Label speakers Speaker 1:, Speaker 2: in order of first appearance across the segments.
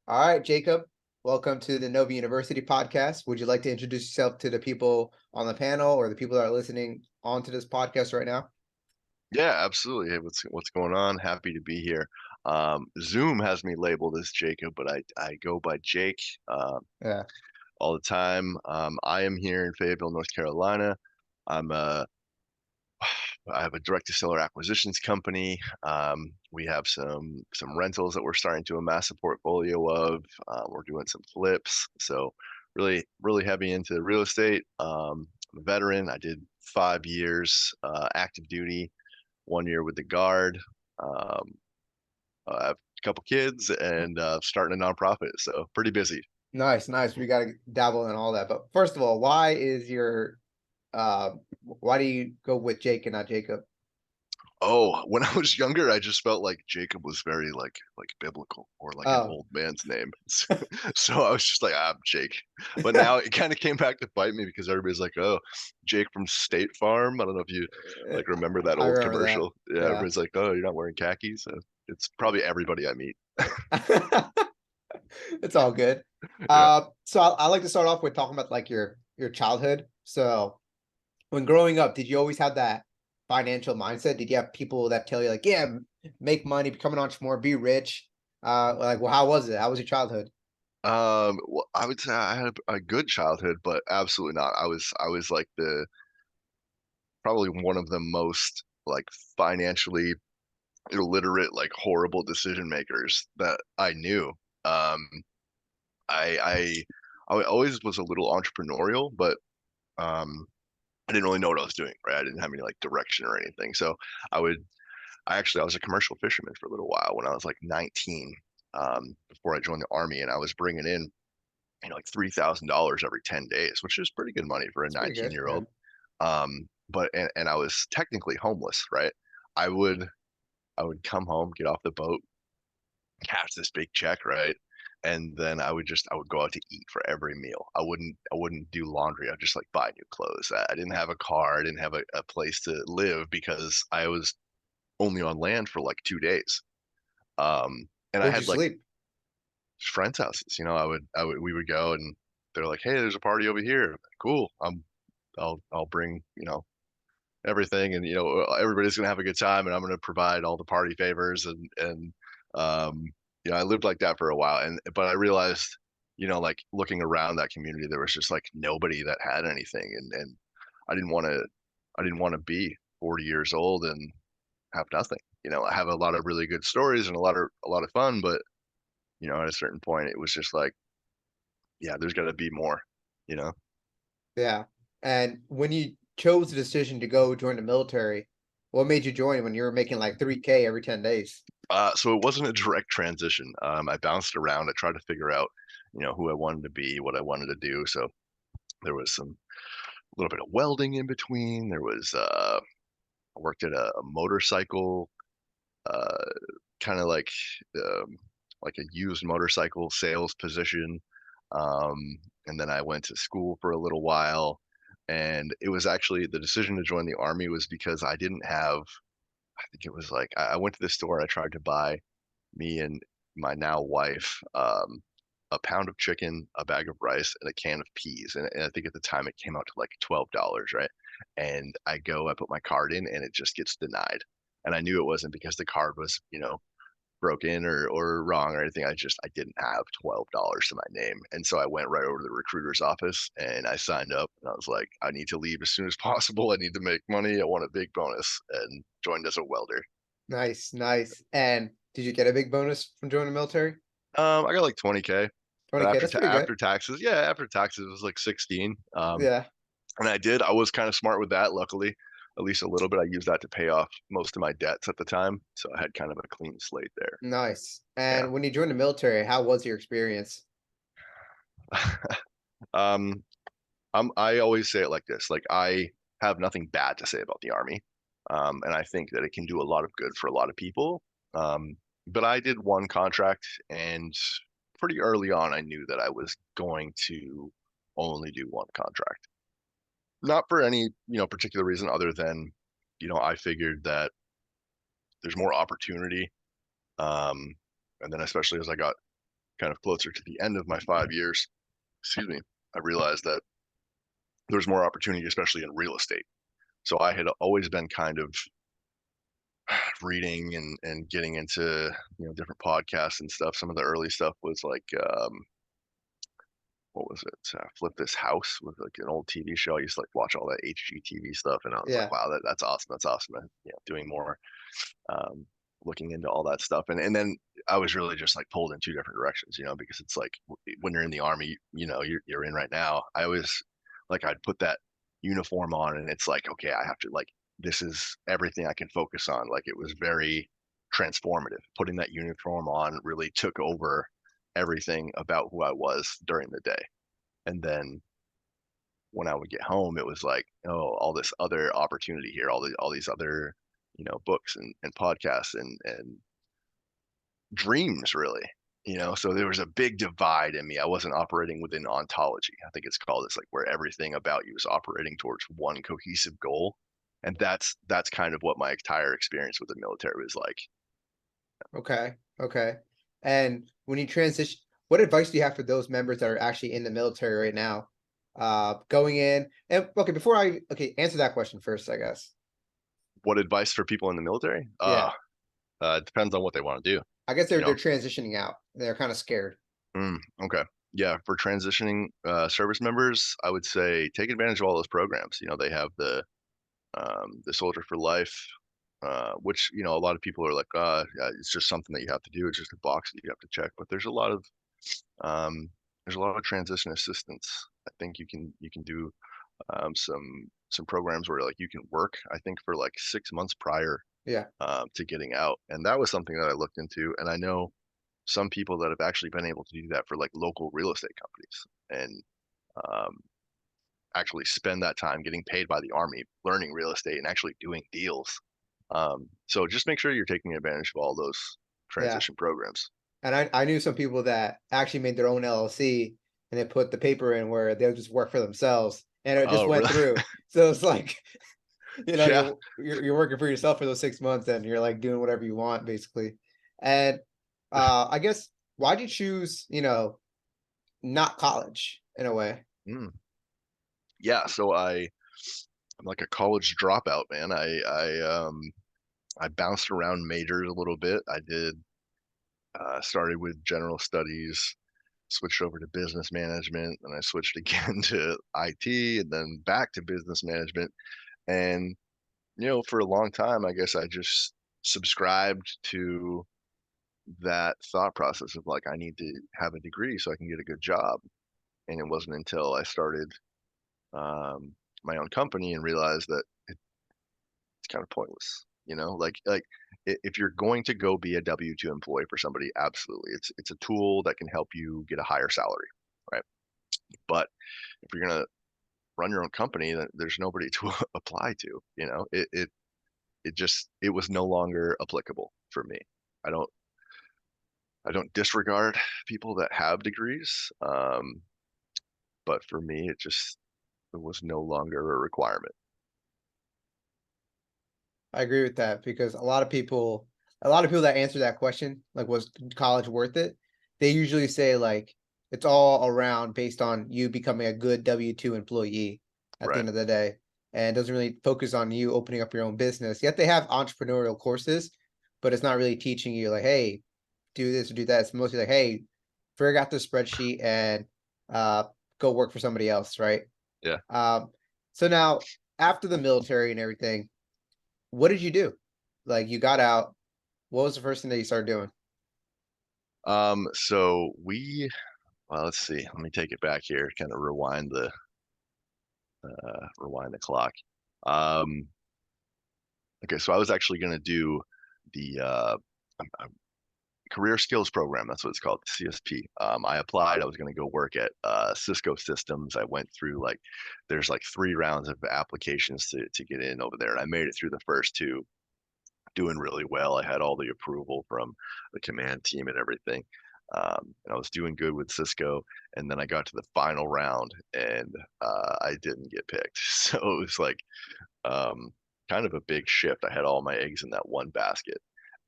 Speaker 1: All right, Jacob, welcome to the Nova University podcast. Would you like to introduce yourself to the people on the panel or the people that are listening onto this podcast right now?
Speaker 2: Yeah, absolutely. Hey, what's going on? Happy to be here. Zoom has me labeled as Jacob, but I go by Jake
Speaker 1: Yeah,
Speaker 2: all the time. I am here in Fayetteville, North Carolina. I'm I have a direct to seller acquisitions company. We have some rentals that we're starting to amass a portfolio of. We're doing some flips, so really heavy into real estate. I'm a veteran. I did 5 years active duty, 1 year with the guard. Um, I have a couple kids and starting a nonprofit, so pretty busy.
Speaker 1: nice, nice. We got to dabble in all that. But first of all, why do you go with Jake and not Jacob?
Speaker 2: Oh, when I was younger, I just felt like Jacob was very like biblical or like an
Speaker 1: Oh,
Speaker 2: old man's name. So I was just like, I'm Jake. But now it kind of came back to bite me because everybody's like, oh, Jake from State Farm. I don't know if you like remember that
Speaker 1: I
Speaker 2: old
Speaker 1: remember that.
Speaker 2: commercial. Yeah,
Speaker 1: Yeah.
Speaker 2: everybody's like, oh, you're not wearing khakis. So it's probably everybody I meet.
Speaker 1: It's all good.
Speaker 2: Yeah.
Speaker 1: So I like to start off with talking about like your childhood. So when growing up, did you always have that financial mindset? Did you have people that tell you like, yeah, make money, become an entrepreneur, be rich? Well, how was it? How was your childhood?
Speaker 2: Well, I would say I had a good childhood, but absolutely not. I was like the probably one of the most like financially illiterate, like horrible decision makers that I knew. Um, I always was a little entrepreneurial, but um, I didn't really know what I was doing, right? I didn't have any like direction or anything. So I would, I was a commercial fisherman for a little while when I was like 19, before I joined the army, and I was bringing in, like $3,000 every 10 days, which is pretty good money for a
Speaker 1: It's pretty good. Yeah.
Speaker 2: 19-year-old. But I was technically homeless, right? I would I would come home, get off the boat, cash this big check, right? And then I would go out to eat for every meal. I wouldn't do laundry. I'd just like buy new clothes. I didn't have a car. I didn't have a place to live because I was only on land for like 2 days. And I
Speaker 1: Where'd you
Speaker 2: had like
Speaker 1: sleep?
Speaker 2: friends' houses. We would go and they're like, "Hey, there's a party over here." Cool. I'll bring, everything, and everybody's gonna have a good time, and I'm gonna provide all the party favors, and um, I lived like that for a while, and but I realized, like looking around that community, there was just like nobody that had anything, and I didn't want to, I didn't want to be 40 years old and have nothing. I have a lot of really good stories and a lot of fun, but at a certain point, it was just like, yeah, there's got to be more, you know.
Speaker 1: Yeah. And when you chose the decision to go join the military, what made you join when you were making like 3K every 10 days?
Speaker 2: So it wasn't a direct transition. I bounced around. I tried to figure out, who I wanted to be, what I wanted to do. So there was a little bit of welding in between. I worked at a motorcycle, uh, kind of like a used motorcycle sales position. And then I went to school for a little while. And it was actually the decision to join the army was because I didn't have, I think it was like, I went to the store. I tried to buy me and my now wife, a pound of chicken, a bag of rice, and a can of peas. And I think at the time it came out to like $12, right? And I put my card in, and it just gets denied. And I knew it wasn't because the card was, broken or wrong or anything. I didn't have $12 to my name. And so I went right over to the recruiter's office and I signed up, and I was like, I need to leave as soon as possible. I need to make money. I want a big bonus, and joined as a welder.
Speaker 1: Nice, nice. And did you get a big bonus from joining the military?
Speaker 2: I got like 20K, but
Speaker 1: 20K, that's pretty good.
Speaker 2: after taxes, yeah, after taxes it was like 16.
Speaker 1: Yeah.
Speaker 2: And I was kind of smart with that, luckily, at least a little bit. I used that to pay off most of my debts at the time, so I had kind of a clean slate there.
Speaker 1: Nice.
Speaker 2: Yeah.
Speaker 1: And when you joined the military, how was your experience?
Speaker 2: um, I always say it like this, like I have nothing bad to say about the army. And I think that it can do a lot of good for a lot of people. Um, but I did one contract, and pretty early on I knew that I was going to only do one contract. Not for any, particular reason other than, I figured that there's more opportunity. Um, and then especially as I got kind of closer to the end of my 5 years, excuse me, I realized that there's more opportunity, especially in real estate. So I had always been kind of reading and getting into different podcasts and stuff. Some of the early stuff was like what was it? Flip This House was like an old TV show. I used to like watch all that HGTV stuff, and I was like,
Speaker 1: Yeah.
Speaker 2: wow, that's awesome. That's awesome. And, doing more, um, looking into all that stuff, and then I was really just like pulled in two different directions, because it's like when you're in the army, you're in right now. I always like I'd put that uniform on, and it's like, okay, I have to like this is everything I can focus on. Like it was very transformative. Putting that uniform on really took over everything about who I was during the day. And then when I would get home, it was like, oh, all this other opportunity here, all these other, books and podcasts and dreams really. So there was a big divide in me. I wasn't operating within ontology. I think it's called. It's like where everything about you is operating towards one cohesive goal. And that's kind of what my entire experience with the military was like.
Speaker 1: Okay. Okay. And when you transition, what advice do you have for those members that are actually in the military right now? Going in and okay, before I okay, answer that question first, I guess.
Speaker 2: What advice for people in the military?
Speaker 1: Yeah.
Speaker 2: It depends on what they want to do,
Speaker 1: I guess
Speaker 2: you
Speaker 1: they're
Speaker 2: know?
Speaker 1: transitioning out. They're kind of scared.
Speaker 2: Okay. Yeah, for transitioning service members, I would say take advantage of all those programs. They have the Soldier for Life, which a lot of people are like, yeah, it's just something that you have to do. It's just a box that you have to check. But um, there's a lot of transition assistance. I think you can do some programs where like you can work. I think for like 6 months prior
Speaker 1: Yeah.
Speaker 2: to getting out, and that was something that I looked into. And I know some people that have actually been able to do that for like local real estate companies and um, actually spend that time getting paid by the army, learning real estate and actually doing deals. So just make sure you're taking advantage of all those
Speaker 1: Yeah.
Speaker 2: transition programs.
Speaker 1: And I knew some people that actually made their own LLC and they put the paper in where they'll just work for themselves and it just
Speaker 2: Oh,
Speaker 1: went
Speaker 2: really?
Speaker 1: through. So it's like,
Speaker 2: Yeah.
Speaker 1: you're working for yourself for those 6 months and you're like doing whatever you want basically. And I guess why'd you choose, not college in a way?
Speaker 2: Mm. Yeah. So I'm like a college dropout, man. I bounced around majors a little bit. I did started with general studies, switched over to business management, and I switched again to IT, and then back to business management. And for a long time, I guess I just subscribed to that thought process of like, I need to have a degree so I can get a good job. And it wasn't until I started my own company and realized that it's kind of pointless. Like if you're going to go be a W-2 employee for somebody, absolutely, it's a tool that can help you get a higher salary, right? But if you're gonna run your own company, then there's nobody to apply to. It was no longer applicable for me. I don't I don't disregard people that have degrees, but for me, it was no longer a requirement.
Speaker 1: I agree with that because a lot of people that answer that question, like was college worth it? They usually say like it's all around based on you becoming a good W-2 employee at the
Speaker 2: Right.
Speaker 1: end of the day and doesn't really focus on you opening up your own business. Yet they have entrepreneurial courses, but it's not really teaching you like, hey, do this or do that. It's mostly like, hey, figure out the spreadsheet and uh go work for somebody else, right?
Speaker 2: Yeah.
Speaker 1: Um, so now after the military and everything, what did you do? Like, you got out, what was the first thing that you started doing?
Speaker 2: So well, let's see. Let me take it back here, kind of rewind the clock. Um, okay, so I was actually going to do the career skills program. That's what it's called, CSP. I applied. I was going to go work at Cisco Systems. I went through like, there's like 3 rounds of applications to get in over there, and I made it through the first two, doing really well. I had all the approval from the command team and everything. And I was doing good with Cisco, and then I got to the final round, and I didn't get picked. So it was like um, kind of a big shift. I had all my eggs in that one basket,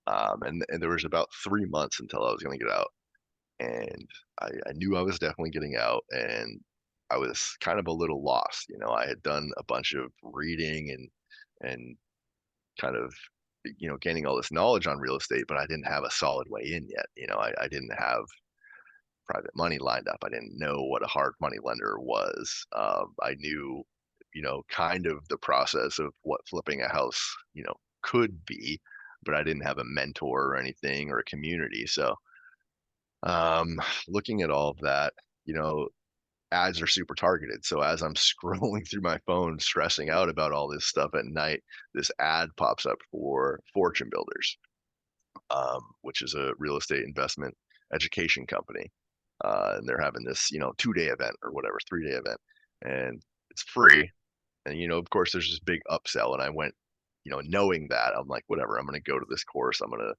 Speaker 2: and there was about 3 months until I was going to get out. and I knew I was definitely getting out, and I was kind of a little lost. I had done a bunch of reading and kind of gaining all this knowledge on real estate, but I didn't have a solid way in yet. I didn't have private money lined up. I didn't know what a hard money lender was. I knew, kind of the process of what flipping a house, could be, but I didn't have a mentor or anything or a community. So, looking at all of that, ads are super targeted. So as I'm scrolling through my phone, stressing out about all this stuff at night, this ad pops up for Fortune Builders, which is a real estate investment education company. And they're having this, 2-day event or whatever, 3-day event, and it's free. And, of course, there's this big upsell. And I went, knowing that, I'm like, whatever, I'm going to go to this course. I'm going to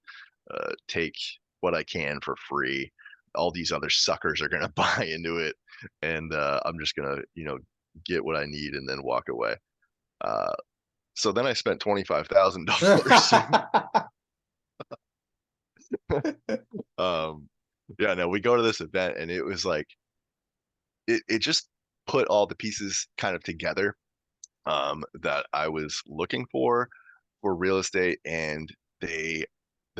Speaker 2: take what I can for free. All these other suckers are going to buy into it. And I'm just going to, get what I need and then walk away. So then I spent $25,000. um, yeah, no, we go to this event and it was like, it just put all the pieces kind of together that I was looking for real estate. And the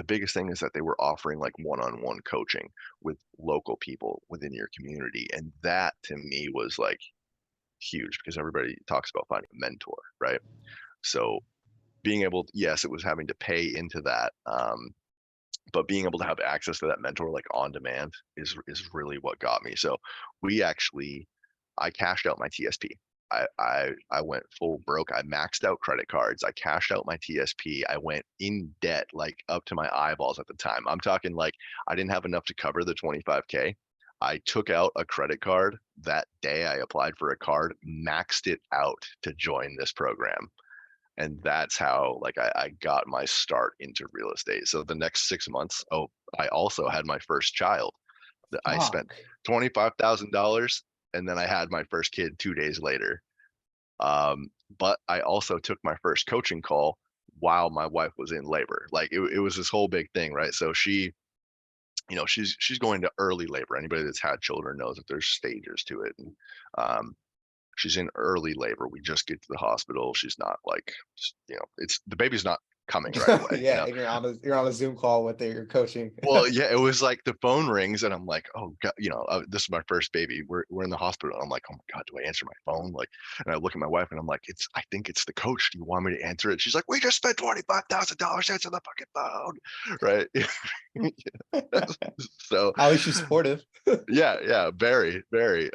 Speaker 2: biggest thing is that they were offering like one-on-one coaching with local people within your community. And that to me was like huge because everybody talks about finding a mentor, right? So being able yes, it was having to pay into that. But being able to have access to that mentor like on demand is really what got me. So we actually I cashed out my TSP. I went full broke. I maxed out credit cards. I cashed out my TSP. I went in debt like up to my eyeballs at the time. I'm talking like I didn't have enough to cover the 25K. I took out a credit card that day. I applied for a card, maxed it out to join this program. And that's how like I got my start into real estate. So the next 6 months, I also had my first child. I spent
Speaker 1: Fuck.
Speaker 2: $25,000 and then I had my first kid 2 days later. But I also took my first coaching call while my wife was in labor. Like it was this whole big thing, right? So she's going to early labor. Anybody that's had children knows that there's stages to it. And she's in early labor. We just get to the hospital. She's not like, it's the baby's not coming right away,
Speaker 1: Yeah, and you're on a Zoom call with your coaching.
Speaker 2: Well, yeah, it was like the phone rings and I'm like, oh god, this is my first baby. We're in the hospital. I'm like, oh my god, do I answer my phone? Like, and I look at my wife and I'm like, I think it's the coach. Do you want me to answer it? She's like, we just spent $25,000. Answer the fucking phone, right? So
Speaker 1: At least she's supportive.
Speaker 2: yeah, very, very.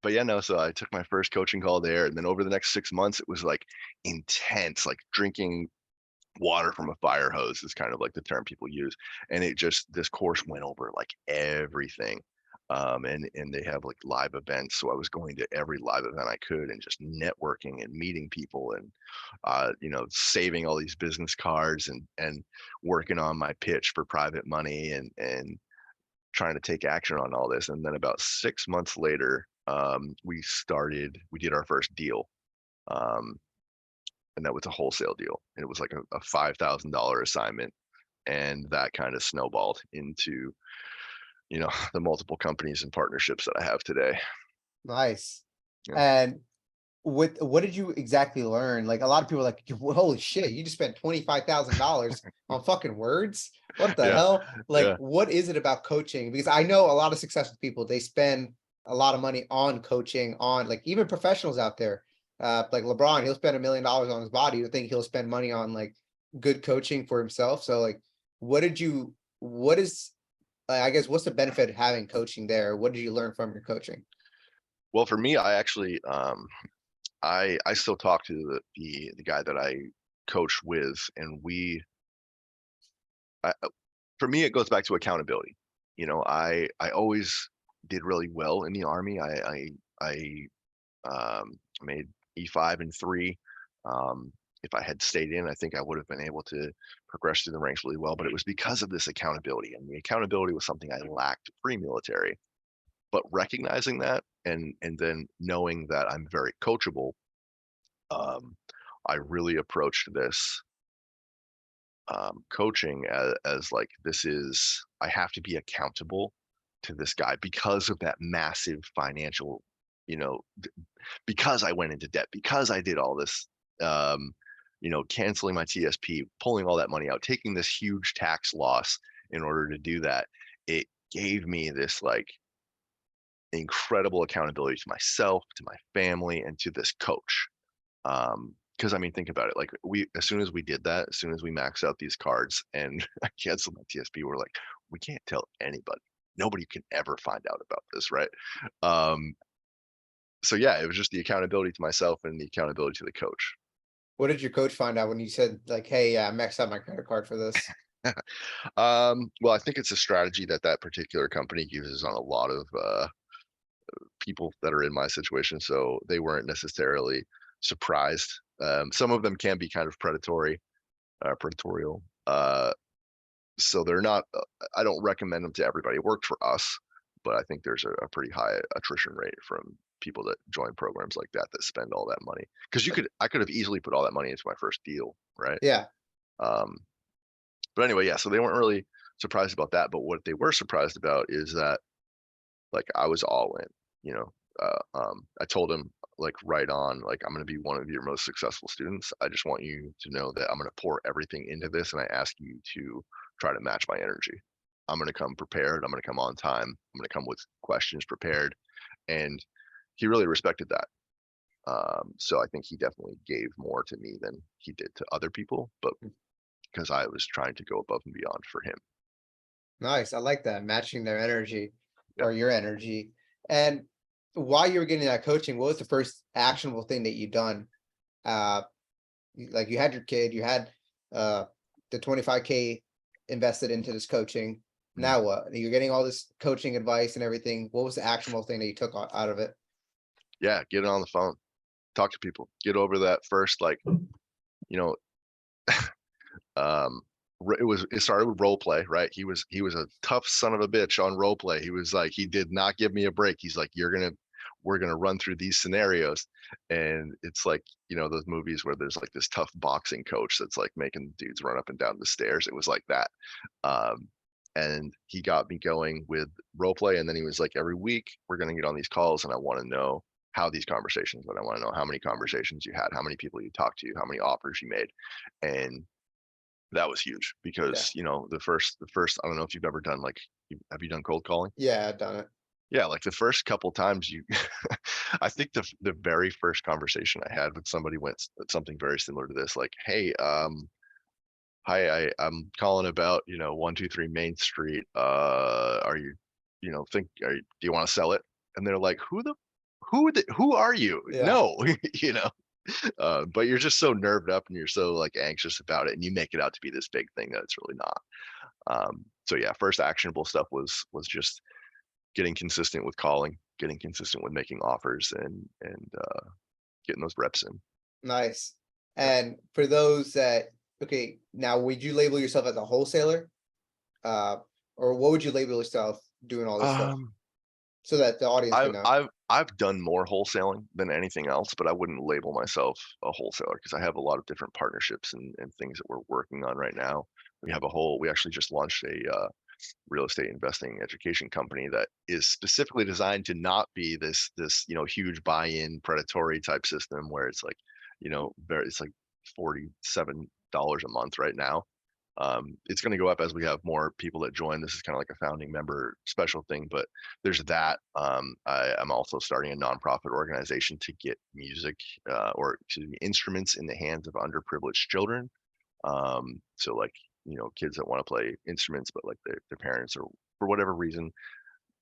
Speaker 2: But yeah, no, so I took my first coaching call there, and then over the next 6 months, it was like intense, like drinking water from a fire hose is kind of like the term people use. And this course went over like everything. And they have like live events. So I was going to every live event I could and just networking and meeting people and, saving all these business cards and working on my pitch for private money and trying to take action on all this. And then about 6 months later, we did our first deal. Um, and that was a wholesale deal. It was like a $5,000 assignment, and that kind of snowballed into the multiple companies and partnerships that I have today.
Speaker 1: Nice.
Speaker 2: Yeah,
Speaker 1: And what did you exactly learn? Like a lot of people are like, holy shit, you just spent $25,000 on fucking words. What the
Speaker 2: yeah,
Speaker 1: hell? Like,
Speaker 2: yeah,
Speaker 1: what is it about coaching? Because I know a lot of successful people, they spend a lot of money on coaching, on like even professionals out there. Like LeBron, he'll spend $1 million on his body. You think he'll spend money on like good coaching for himself? So like, what is I guess what's the benefit of having coaching there? What did you learn from your coaching?
Speaker 2: well, for me, I actually I still talk to the guy that I coached with, and for me it goes back to accountability. I always did really well in the army. I made E5 and 3. If I had stayed in, I think I would have been able to progress through the ranks really well. But it was because of this accountability, and the accountability was something I lacked pre-military. But recognizing that, and then knowing that I'm very coachable, um, I really approached this coaching as like, this is, I have to be accountable to this guy because of that massive financial, you know, because I went into debt, because I did all this, um, canceling my TSP, pulling all that money out, taking this huge tax loss in order to do that. It gave me this like incredible accountability to myself, to my family, and to this coach. Because I mean, think about it. Like as soon as we did that, as soon as we max out these cards and I canceled my TSP, we're like, we can't tell anybody. Nobody can ever find out about this, right? Um, so yeah, it was just the accountability to myself and the accountability to the coach.
Speaker 1: What did your coach find out when you said like, "Hey, yeah, I maxed out my credit card for this"?
Speaker 2: Well, I think it's a strategy that that particular company uses on a lot of people that are in my situation, so they weren't necessarily surprised. Some of them can be kind of predatorial. So they're not. I don't recommend them to everybody. It worked for us, but I think there's a pretty high attrition rate from people that join programs like that that spend all that money. Because I could have easily put all that money into my first deal, right?
Speaker 1: Yeah,
Speaker 2: Um, but anyway, yeah. So they weren't really surprised about that. But what they were surprised about is that like I was all in, you know. I told him like right on, like I'm going to be one of your most successful students. I just want you to know that I'm going to pour everything into this, and I ask you to try to match my energy. I'm going to come prepared. I'm going to come on time. I'm going to come with questions prepared, and he really respected that. So I think he definitely gave more to me than he did to other people, but because I was trying to go above and beyond for him.
Speaker 1: nice. I like that, matching their energy
Speaker 2: Yeah.
Speaker 1: or your energy. And while you were getting that coaching, what was the first actionable thing that you done? Uh, like you had your kid, you had uh the 25K invested into this coaching.
Speaker 2: Mhm.
Speaker 1: Now what? You're getting all this coaching advice and everything. What was the actionable thing that you took out of it?
Speaker 2: Yeah. Get on the phone, talk to people, get over that first, like, you know, um it started with role play, right? He was a tough son of a bitch on role play. He was like, he did not give me a break. He's like, we're gonna run through these scenarios. And it's like, those movies where there's like this tough boxing coach that's like making dudes run up and down the stairs. It was like that. um and he got me going with role play, and then he was like, every week we're gonna get on these calls, and I want to know how these conversations went. I want to know how many conversations you had, how many people you talked to, how many offers you made. And that was huge
Speaker 1: Yeah.
Speaker 2: because, the first I don't know if you've ever done like, have you done cold calling?
Speaker 1: Yeah, I've done it.
Speaker 2: Yeah, like the first couple times you I think the very first conversation I had with somebody went something very similar to this, like, "Hey, hi, I'm calling about, 123 Main Street. Are you, do you want to sell it?" And they're like, who are you?
Speaker 1: Yeah.
Speaker 2: No, you know. But you're just so nerved up and you're so like anxious about it, and you make it out to be this big thing that it's really not. So yeah, first actionable stuff was just getting consistent with calling, getting consistent with making offers, and getting those reps in.
Speaker 1: Nice.
Speaker 2: Yeah.
Speaker 1: And for those that okay, now would you label yourself as a wholesaler? Uh, or what would you label yourself doing all this stuff
Speaker 2: Um,
Speaker 1: so that the audience can
Speaker 2: I've
Speaker 1: know?
Speaker 2: I've I've done more wholesaling than anything else, but I wouldn't label myself a wholesaler because I have a lot of different partnerships and things that we're working on right now. We actually just launched a real estate investing education company that is specifically designed to not be this huge buy-in predatory type system where it's like, it's like $47 a month right now. It's going to go up as we have more people that join. This is kind of like a founding member special thing, but there's that. I'm also starting a nonprofit organization to get music, or excuse me, instruments in the hands of underprivileged children. So like, kids that want to play instruments, but like their parents, or for whatever reason,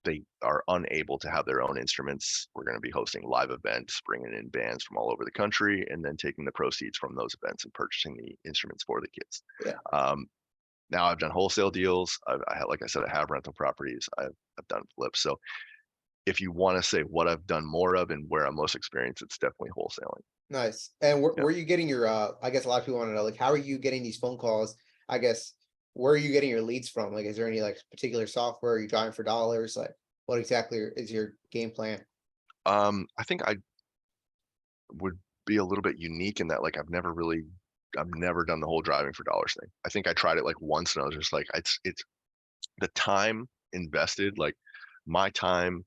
Speaker 2: they are unable to have their own instruments. We're going to be hosting live events, bringing in bands from all over the country, and then taking the proceeds from those events and purchasing the instruments for the kids.
Speaker 1: Yeah.
Speaker 2: Um, Now I've done wholesale deals. Like I said, I have rental properties. I've done flips. So if you want to say what I've done more of and where I'm most experienced, it's definitely wholesaling.
Speaker 1: Nice. And where
Speaker 2: Yeah.
Speaker 1: where are you getting your I guess a lot of people want to know, like, how are you getting these phone calls? I guess where are you getting your leads from? Like, is there any like particular software? Are you driving for dollars? Like, what exactly is your game plan?
Speaker 2: I think I would be a little bit unique in that, like, I've never really I've never done the whole driving for dollars thing. I think I tried it like once and I was just like, it's the time invested, like my time,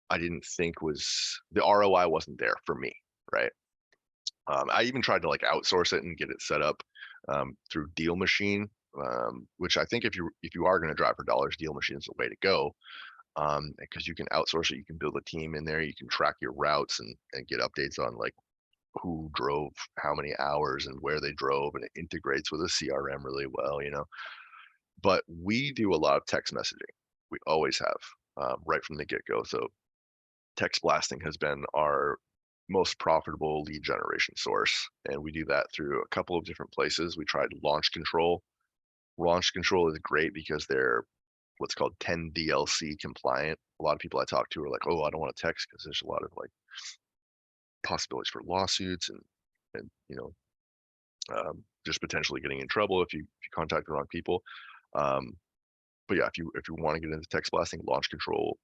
Speaker 2: I didn't think was the ROI wasn't there for me, right? I even tried to like outsource it and get it set up through Deal Machine, which I think if you are going to drive for dollars, Deal Machine is the way to go because you can outsource it. You can build a team in there. You can track your routes and get updates on like who drove how many hours and where they drove, and it integrates with a CRM really well, But we do a lot of text messaging. We always have right from the get go. So text blasting has been our most profitable lead generation source. And we do that through a couple of different places. We tried launch control. Launch control is great because they're what's called 10 DLC compliant. A lot of people I talk to are like, oh, I don't want to text because there's a lot of like possibilities for lawsuits and just potentially getting in trouble if you contact the wrong people. Um, but yeah, if you want to get into text blasting, launch control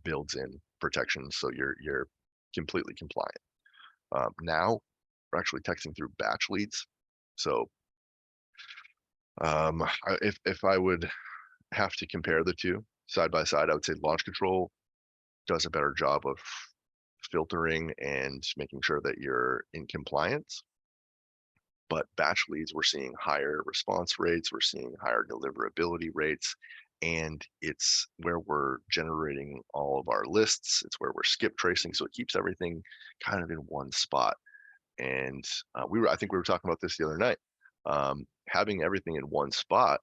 Speaker 2: builds in protections so you're completely compliant. Now we're actually texting through batch leads. So if I would have to compare the two side by side, I would say launch control does a better job of filtering and making sure that you're in compliance. But batch leads, we're seeing higher response rates, we're seeing higher deliverability rates, and it's where we're generating all of our lists. It's where we're skip tracing, so it keeps everything kind of in one spot. And I think we were talking about this the other night. Having everything in one spot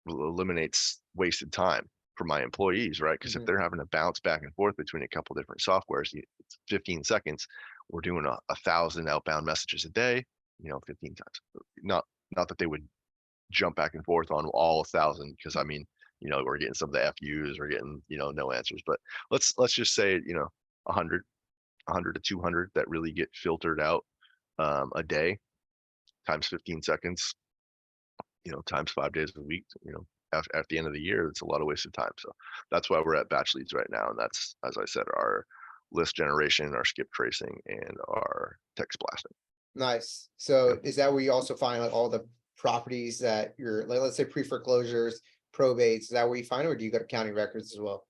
Speaker 2: eliminates wasted time for my employees, right? Because if
Speaker 1: Mhm.
Speaker 2: they're having to bounce back and forth between a couple different softwares, it's 15 seconds. We're doing 1,000 outbound messages a day, 15 times. Not that they would jump back and forth on all 1,000, because I mean, we're getting some of the FUs, we're getting, no answers. But let's just say, 100, 100 to 200 that really get filtered out a day times 15 seconds, times 5 days a week, at the end of the year, it's a lot of wasted time. So that's why we're at batch leads right now. And that's, as I said, our list generation, our skip tracing, and our text blasting.
Speaker 1: Nice.
Speaker 2: Yeah.
Speaker 1: So is that where you also find like all the properties that you're like, let's say pre-foreclosures, probates, is that where you find it, or do you go to county records as well?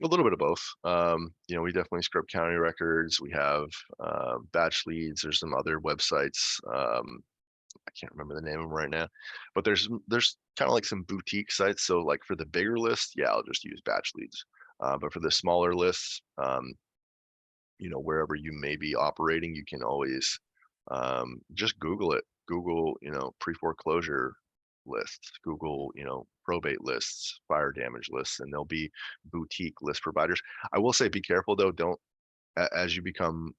Speaker 2: A little bit of both. We definitely scrub county records. We have batch leads. There's some other websites. I can't remember the name of them right now, but there's kind of like some boutique sites. So like for the bigger lists, yeah, I'll just use batch leads. But for the smaller lists, wherever you may be operating, you can always just Google it. Google, pre-foreclosure lists, Google, probate lists, fire damage lists, and there'll be boutique list providers. I will say, be careful though. Don't as you become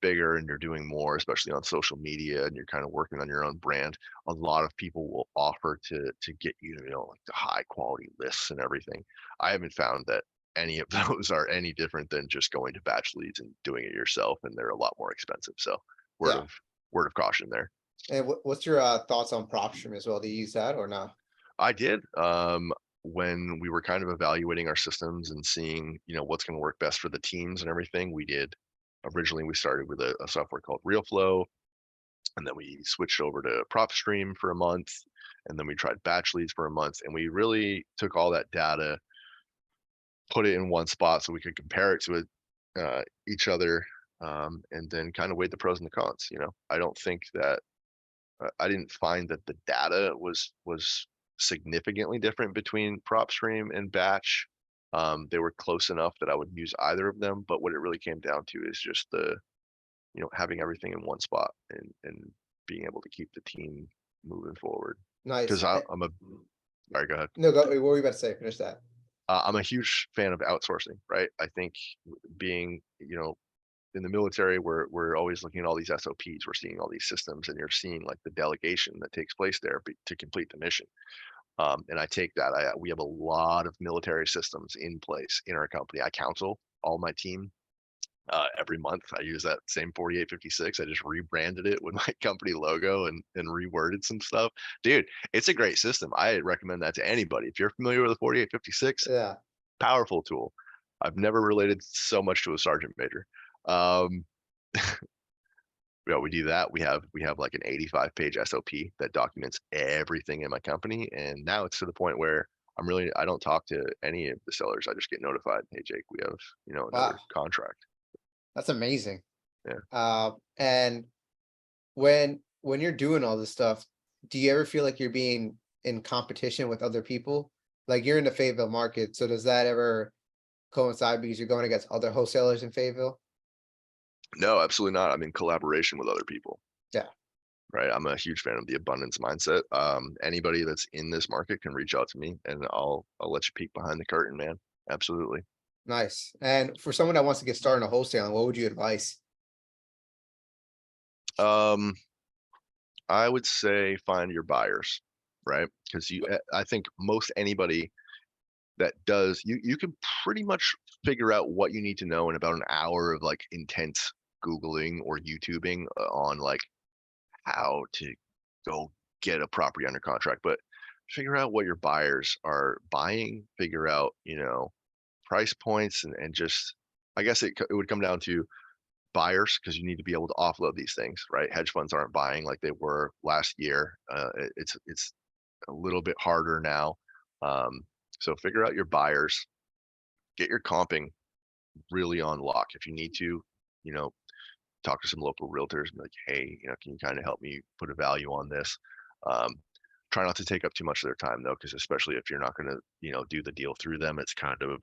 Speaker 2: bigger and you're doing more, especially on social media, and you're kind of working on your own brand. A lot of people will offer to get you, like the high quality lists and everything. I haven't found that any of those are any different than just going to batch leads and doing it yourself, and they're a lot more expensive. So word
Speaker 1: Yeah.
Speaker 2: of word of caution there.
Speaker 1: And what's your thoughts on PropStream as well? Do you use that or not?
Speaker 2: I did. When we were kind of evaluating our systems and seeing, what's going to work best for the teams and everything, we did. Originally, we started with a software called RealFlow, and then we switched over to PropStream for a month, and then we tried batch leads for a month, and we really took all that data, put it in one spot so we could compare it to each other, and then kind of weighed the pros and the cons. I don't think that I didn't find that the data was significantly different between PropStream and Batch. They were close enough that I would use either of them, but what it really came down to is just having everything in one spot and being able to keep the team moving forward.
Speaker 1: Nice.
Speaker 2: Because I'm a sorry, go ahead.
Speaker 1: No, go, what were you about to say? Finish that.
Speaker 2: I'm a huge fan of outsourcing, right? I think being, in the military, we're always looking at all these SOPs, we're seeing all these systems, and you're seeing like the delegation that takes place there to complete the mission. And I take that. We have a lot of military systems in place in our company. I counsel all my team every month. I use that same 4856. I just rebranded it with my company logo and reworded some stuff. Dude, it's a great system. I recommend that to anybody. If you're familiar with the 4856,
Speaker 1: Yeah.
Speaker 2: powerful tool. I've never related so much to a sergeant major. Um, Yeah, we do that. We have like an 85-page SOP that documents everything in my company, and now it's to the point where I don't talk to any of the sellers. I just get notified, "Hey, Jake, we have, another
Speaker 1: Wow,
Speaker 2: contract."
Speaker 1: that's amazing.
Speaker 2: Yeah.
Speaker 1: And when you're doing all this stuff, do you ever feel like you're being in competition with other people? Like you're in the Fayetteville market, so does that ever coincide because you're going against other wholesalers in Fayetteville?
Speaker 2: No, absolutely not. I'm in collaboration with other people,
Speaker 1: Yeah,
Speaker 2: right? I'm a huge fan of the abundance mindset. Anybody that's in this market can reach out to me, and I'll let you peek behind the curtain, man. Absolutely.
Speaker 1: nice. And for someone that wants to get started in wholesaling, what would you advise?
Speaker 2: Um, I would say find your buyers, right? Because I think most anybody that does you can pretty much figure out what you need to know in about an hour of like intense Googling or YouTubing on like how to go get a property under contract. But figure out what your buyers are buying, figure out, price points and just I guess it would come down to buyers because you need to be able to offload these things, right? Hedge funds aren't buying like they were last year. It's a little bit harder now. Um, so figure out your buyers, get your comping really on lock. If you need to, you know, talk to some local realtors and be like, hey, can you kind of help me put a value on this? Um, try not to take up too much of their time though, because especially if you're not going to, do the deal through them, it's kind of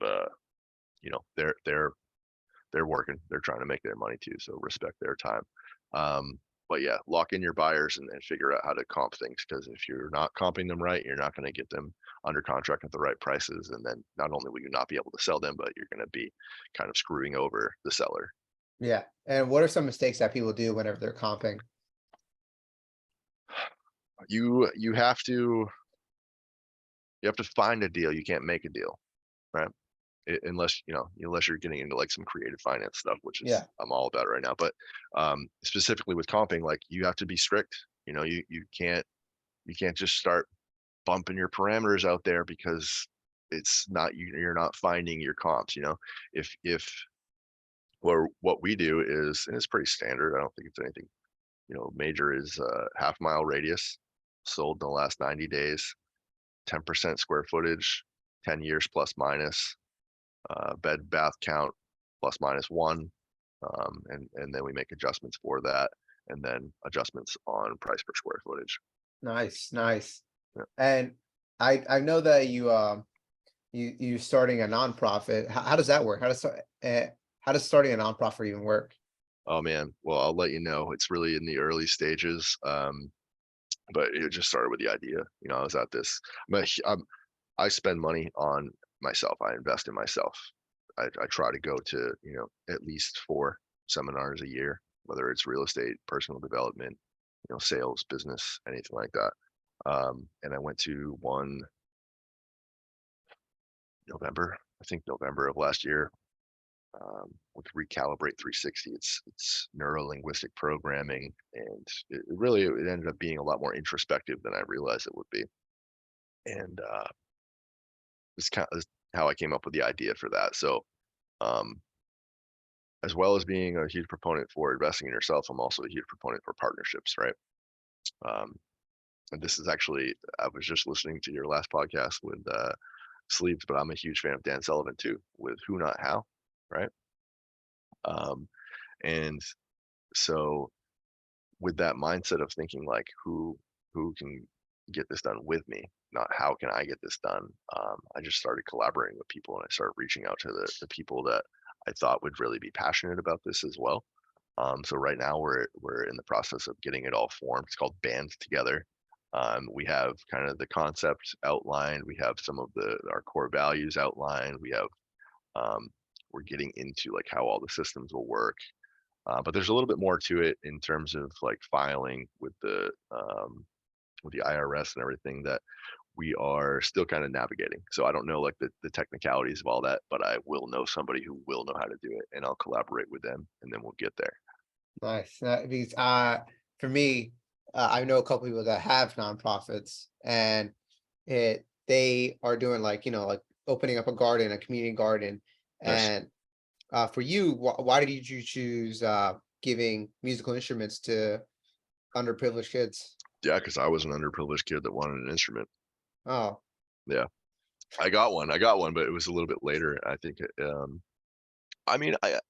Speaker 2: they're working, they're trying to make their money too, so respect their time. Um, but yeah, lock in your buyers and figure out how to comp things because if you're not comping them right, you're not going to get them under contract at the right prices, and then not only will you not be able to sell them, but you're going to be kind of screwing over the seller.
Speaker 1: Yeah. And what are some mistakes that people do whenever they're comping?
Speaker 2: You have to find a deal. You can't make a deal, right? Unless you're getting into like some creative finance stuff, which is
Speaker 1: Yeah.
Speaker 2: I'm all about right now. But specifically with comping, like you have to be strict. You can't just start bumping your parameters out there because it's not you're not finding your comps. If or what we do is, and it's pretty standard. I don't think it's anything major. Is half mile radius sold in the last 90 days, 10% square footage, 10 years plus minus, bed bath count plus minus one, and then we make adjustments for that, and then adjustments on price per square footage.
Speaker 1: Nice, nice.
Speaker 2: Yeah.
Speaker 1: And I know that you starting a nonprofit. How does that work? How does starting a nonprofit even work?
Speaker 2: Oh man, well I'll let you know. It's really in the early stages, but it just started with the idea. I was at this. I spend money on myself. I invest in myself. I try to go to at least 4 seminars a year, whether it's real estate, personal development, sales, business, anything like that. And I went to one November, I think November of last year, with Recalibrate 360. It's neuro linguistic programming, and it ended up being a lot more introspective than I realized it would be. And it's kind of how I came up with the idea for that. So, um, as well as being a huge proponent for investing in yourself, I'm also a huge proponent for partnerships, right? Um, and this is actually, I was just listening to your last podcast with Sleeves, but I'm a huge fan of Dan Sullivan too, with Who Not How, right? Um, and so with that mindset of thinking like who can get this done with me, not how can I get this done, I just started collaborating with people and I started reaching out to the people that I thought would really be passionate about this as well. So right now we're in the process of getting it all formed. It's called Band Together. We have kind of the concept outlined. We have some of our core values outlined. Um, we're getting into like how all the systems will work. But there's a little bit more to it in terms of like filing with the IRS and everything that we are still kind of navigating. So I don't know like the technicalities of all that, but I will know somebody who will know how to do it, and I'll collaborate with them, and then we'll get there.
Speaker 1: Nice. Because for me, I know a couple people that have nonprofits, and they are doing like like opening up a garden, a community garden,
Speaker 2: Nice.
Speaker 1: and for you, why did you choose giving musical instruments to underprivileged kids?
Speaker 2: Yeah, because I was an underprivileged kid that wanted an instrument.
Speaker 1: Oh,
Speaker 2: Yeah, I got one, but it was a little bit later. I think. I mean, I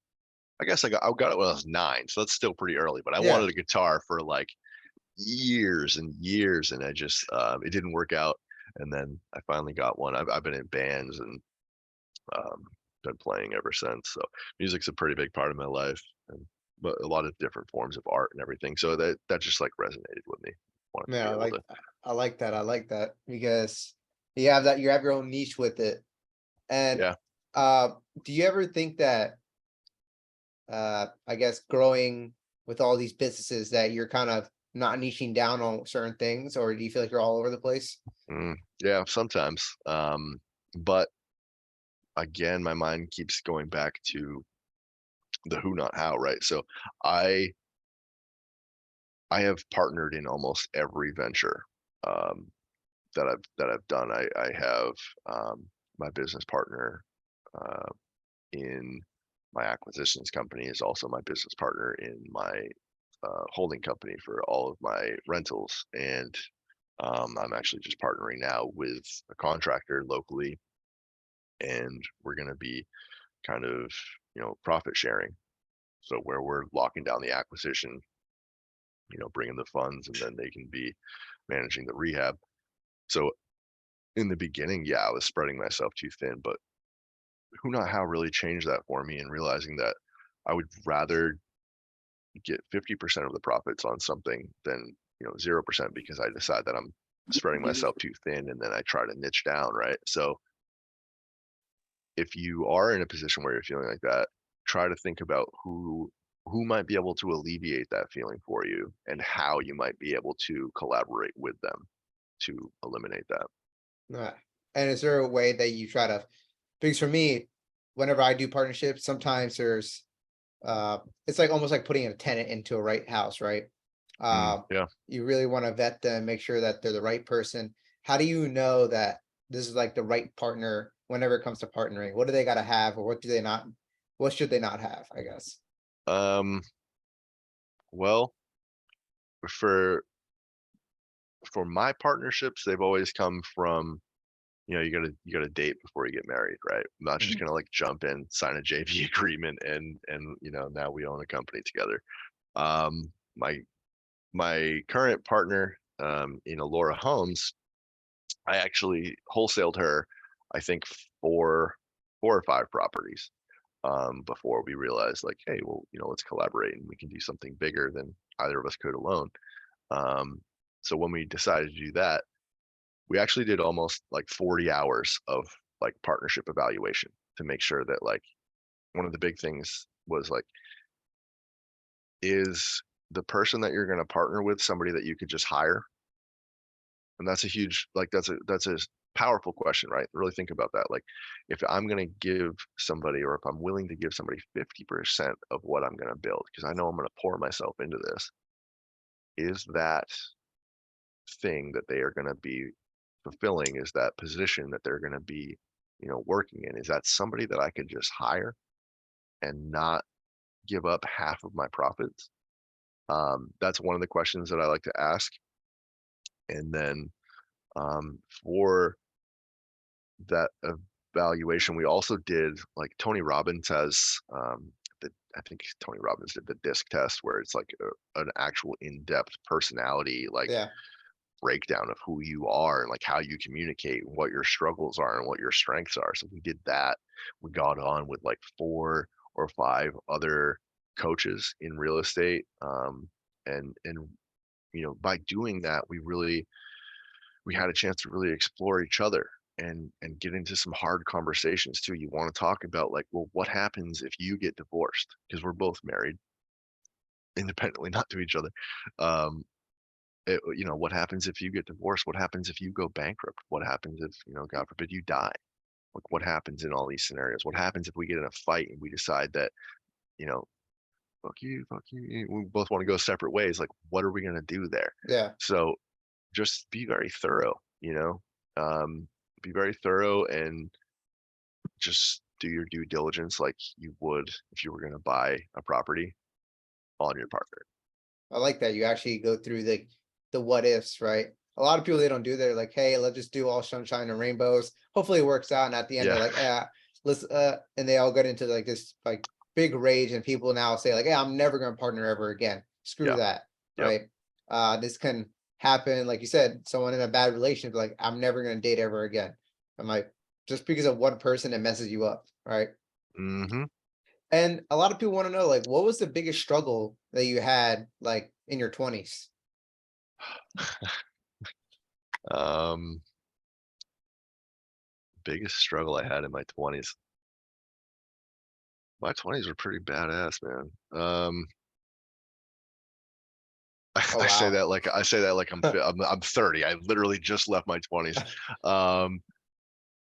Speaker 2: guess I got it when I was 9, so that's still pretty early. But I
Speaker 1: yeah.
Speaker 2: wanted a guitar for like years and years, and I just it didn't work out. And then I finally got one. I've been in bands and um, been playing ever since. So music's a pretty big part of my life, and but a lot of different forms of art and everything. So that just like resonated with me. Wanted to
Speaker 1: Man,
Speaker 2: be able to,
Speaker 1: I like that. I like that because you have that you have your own niche with it. And
Speaker 2: yeah.
Speaker 1: uh do you ever think that I guess growing with all these businesses that you're kind of not niching down on certain things, or do you feel like you're all over the place?
Speaker 2: Yeah, sometimes. But again, my mind keeps going back to the who, not how, right? So I I have partnered in almost every venture um, that I've done. I have my business partner uh, in my acquisitions company is also my business partner in my holding company for all of my rentals, and I'm actually just partnering now with a contractor locally, and we're going to be kind of profit sharing. So where we're locking down the acquisition, bringing the funds, and then they can be managing the rehab. So in the beginning, yeah, I was spreading myself too thin, but who not how really changed that for me and realizing that I would rather get 50% of the profits on something than 0% because I decide that I'm spreading myself too thin and then I try to niche down, right? So if you are in a position where you're feeling like that, try to think about who might be able to alleviate that feeling for you and how you might be able to collaborate with them to eliminate that.
Speaker 1: Right. And is there a way that you try to, because for me, whenever I do partnerships, sometimes there's it's like almost like putting a tenant into a right house, right?
Speaker 2: Yeah.
Speaker 1: You really want to vet them, make sure that they're the right person. How do you know that this is like the right partner whenever it comes to partnering? What do they got to have, or what do they not? What should they not have? I guess.
Speaker 2: Um, well, for for my partnerships, they've always come from, you gotta date before you get married, right? I'm not just
Speaker 1: Mhm.
Speaker 2: gonna like jump in, sign a JV agreement, and now we own a company together. Um, my current partner, Laura Holmes, I actually wholesaled her, I think four or five properties before we realized like, hey, well, let's collaborate and we can do something bigger than either of us could alone. Um, so when we decided to do that, we actually did almost like 40 hours of like partnership evaluation to make sure that like one of the big things was like, is the person that you're going to partner with somebody that you could just hire? And that's a huge like that's a powerful question, right? Really think about that. Like if I'm going to give somebody or if I'm willing to give somebody 50% of what I'm going to build because I know I'm going to pour myself into this, is that thing that they are going to be fulfilling, is that position that they're going to be working in, is that somebody that I could just hire and not give up half of my profits? That's one of the questions that I like to ask. And then for that evaluation, we also did like Tony Robbins has the I think Tony Robbins did the disc test where it's like an actual in-depth personality like
Speaker 1: Yeah.
Speaker 2: breakdown of who you are and like how you communicate and what your struggles are and what your strengths are. So we did that. We got on with like four or five other coaches in real estate. And by doing that, we had a chance to really explore each other and get into some hard conversations too. You want to talk about like, well, what happens if you get divorced? Because we're both married independently, not to each other. Um, what happens if you get divorced? What happens if you go bankrupt? What happens if, God forbid, you die? Like, what happens in all these scenarios? What happens if we get in a fight and we decide that, you know, fuck you, we both want to go separate ways? Like, what are we going to do there?
Speaker 1: Yeah.
Speaker 2: So just be very thorough, um, be very thorough and just do your due diligence like you would if you were going to buy a property on your partner.
Speaker 1: I like that you actually go through the what ifs, right? A lot of people they don't do. They're like, hey, let's just do all sunshine and rainbows. Hopefully it works out. And at the end, they're
Speaker 2: Yeah.
Speaker 1: like, let's and they all get into like this like big rage, and people now say like, hey, I'm never gonna partner ever again. Screw
Speaker 2: Yeah.
Speaker 1: that,
Speaker 2: Yep.
Speaker 1: right? This can happen, like you said, someone in a bad relationship, like, I'm never gonna date ever again. I'm like, just because of one person that messes you up, right?
Speaker 2: Hmm.
Speaker 1: And a lot of people want to know, like, what was the biggest struggle that you had like in your 20s?
Speaker 2: Um, biggest struggle I had in my 20s. My 20s were pretty badass, man.
Speaker 1: Oh wow.
Speaker 2: I say that like I'm 30. I literally just left my 20s. Um,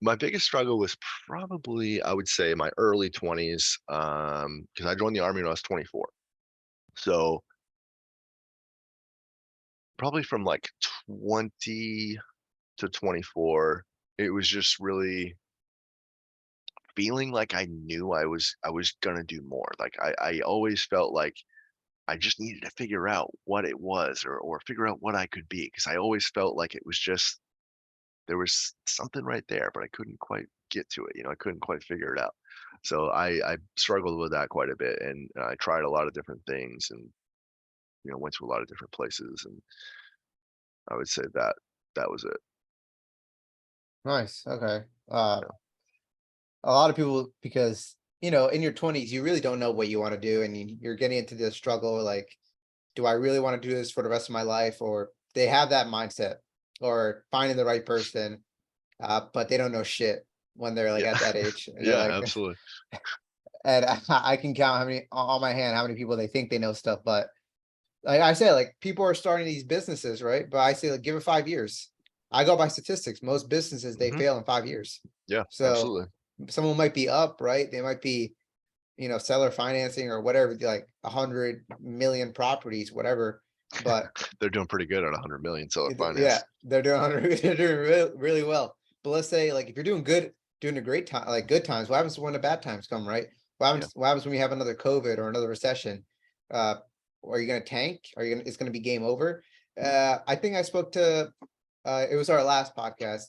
Speaker 2: my biggest struggle was probably, I would say, my early 20s, because I joined the army when I was 24. So probably from like 20 to 24, it was just really feeling like I knew I was gonna do more. Like I always felt like I just needed to figure out what it was, or figure out what I could be, because I always felt like it was just there was something right there, but I couldn't quite get to it. I couldn't quite figure it out. So I struggled with that quite a bit, and I tried a lot of different things, and went to a lot of different places, and I would say that was it.
Speaker 1: Nice. Okay.
Speaker 2: Yeah.
Speaker 1: A lot of people, because in your 20s you really don't know what you want to do, and you're getting into this struggle like, do I really want to do this for the rest of my life? Or they have that mindset, or finding the right person, but they don't know shit when they're like
Speaker 2: Yeah.
Speaker 1: at that age, and they're
Speaker 2: Yeah,
Speaker 1: like,
Speaker 2: absolutely.
Speaker 1: and I can count how many on my hand how many people they think they know stuff, but like I say, like, people are starting these businesses, right? But I say, like, give it 5 years. I go by statistics. Most businesses they
Speaker 2: Hmm.
Speaker 1: fail in 5 years.
Speaker 2: Yeah,
Speaker 1: So
Speaker 2: absolutely.
Speaker 1: someone might be up, right? They might be, seller financing or whatever, like 100 million properties, whatever. But
Speaker 2: They're doing pretty good on 100 million seller
Speaker 1: yeah,
Speaker 2: finance.
Speaker 1: they're doing they're doing really well. But let's say like if you're doing good, doing a great time, like good times, what happens when the bad times come, right?
Speaker 2: Yeah.
Speaker 1: What happens when we have another COVID or another recession? Uh, are you gonna tank? Are you gonna it's gonna be game over? I think I spoke to it was our last podcast,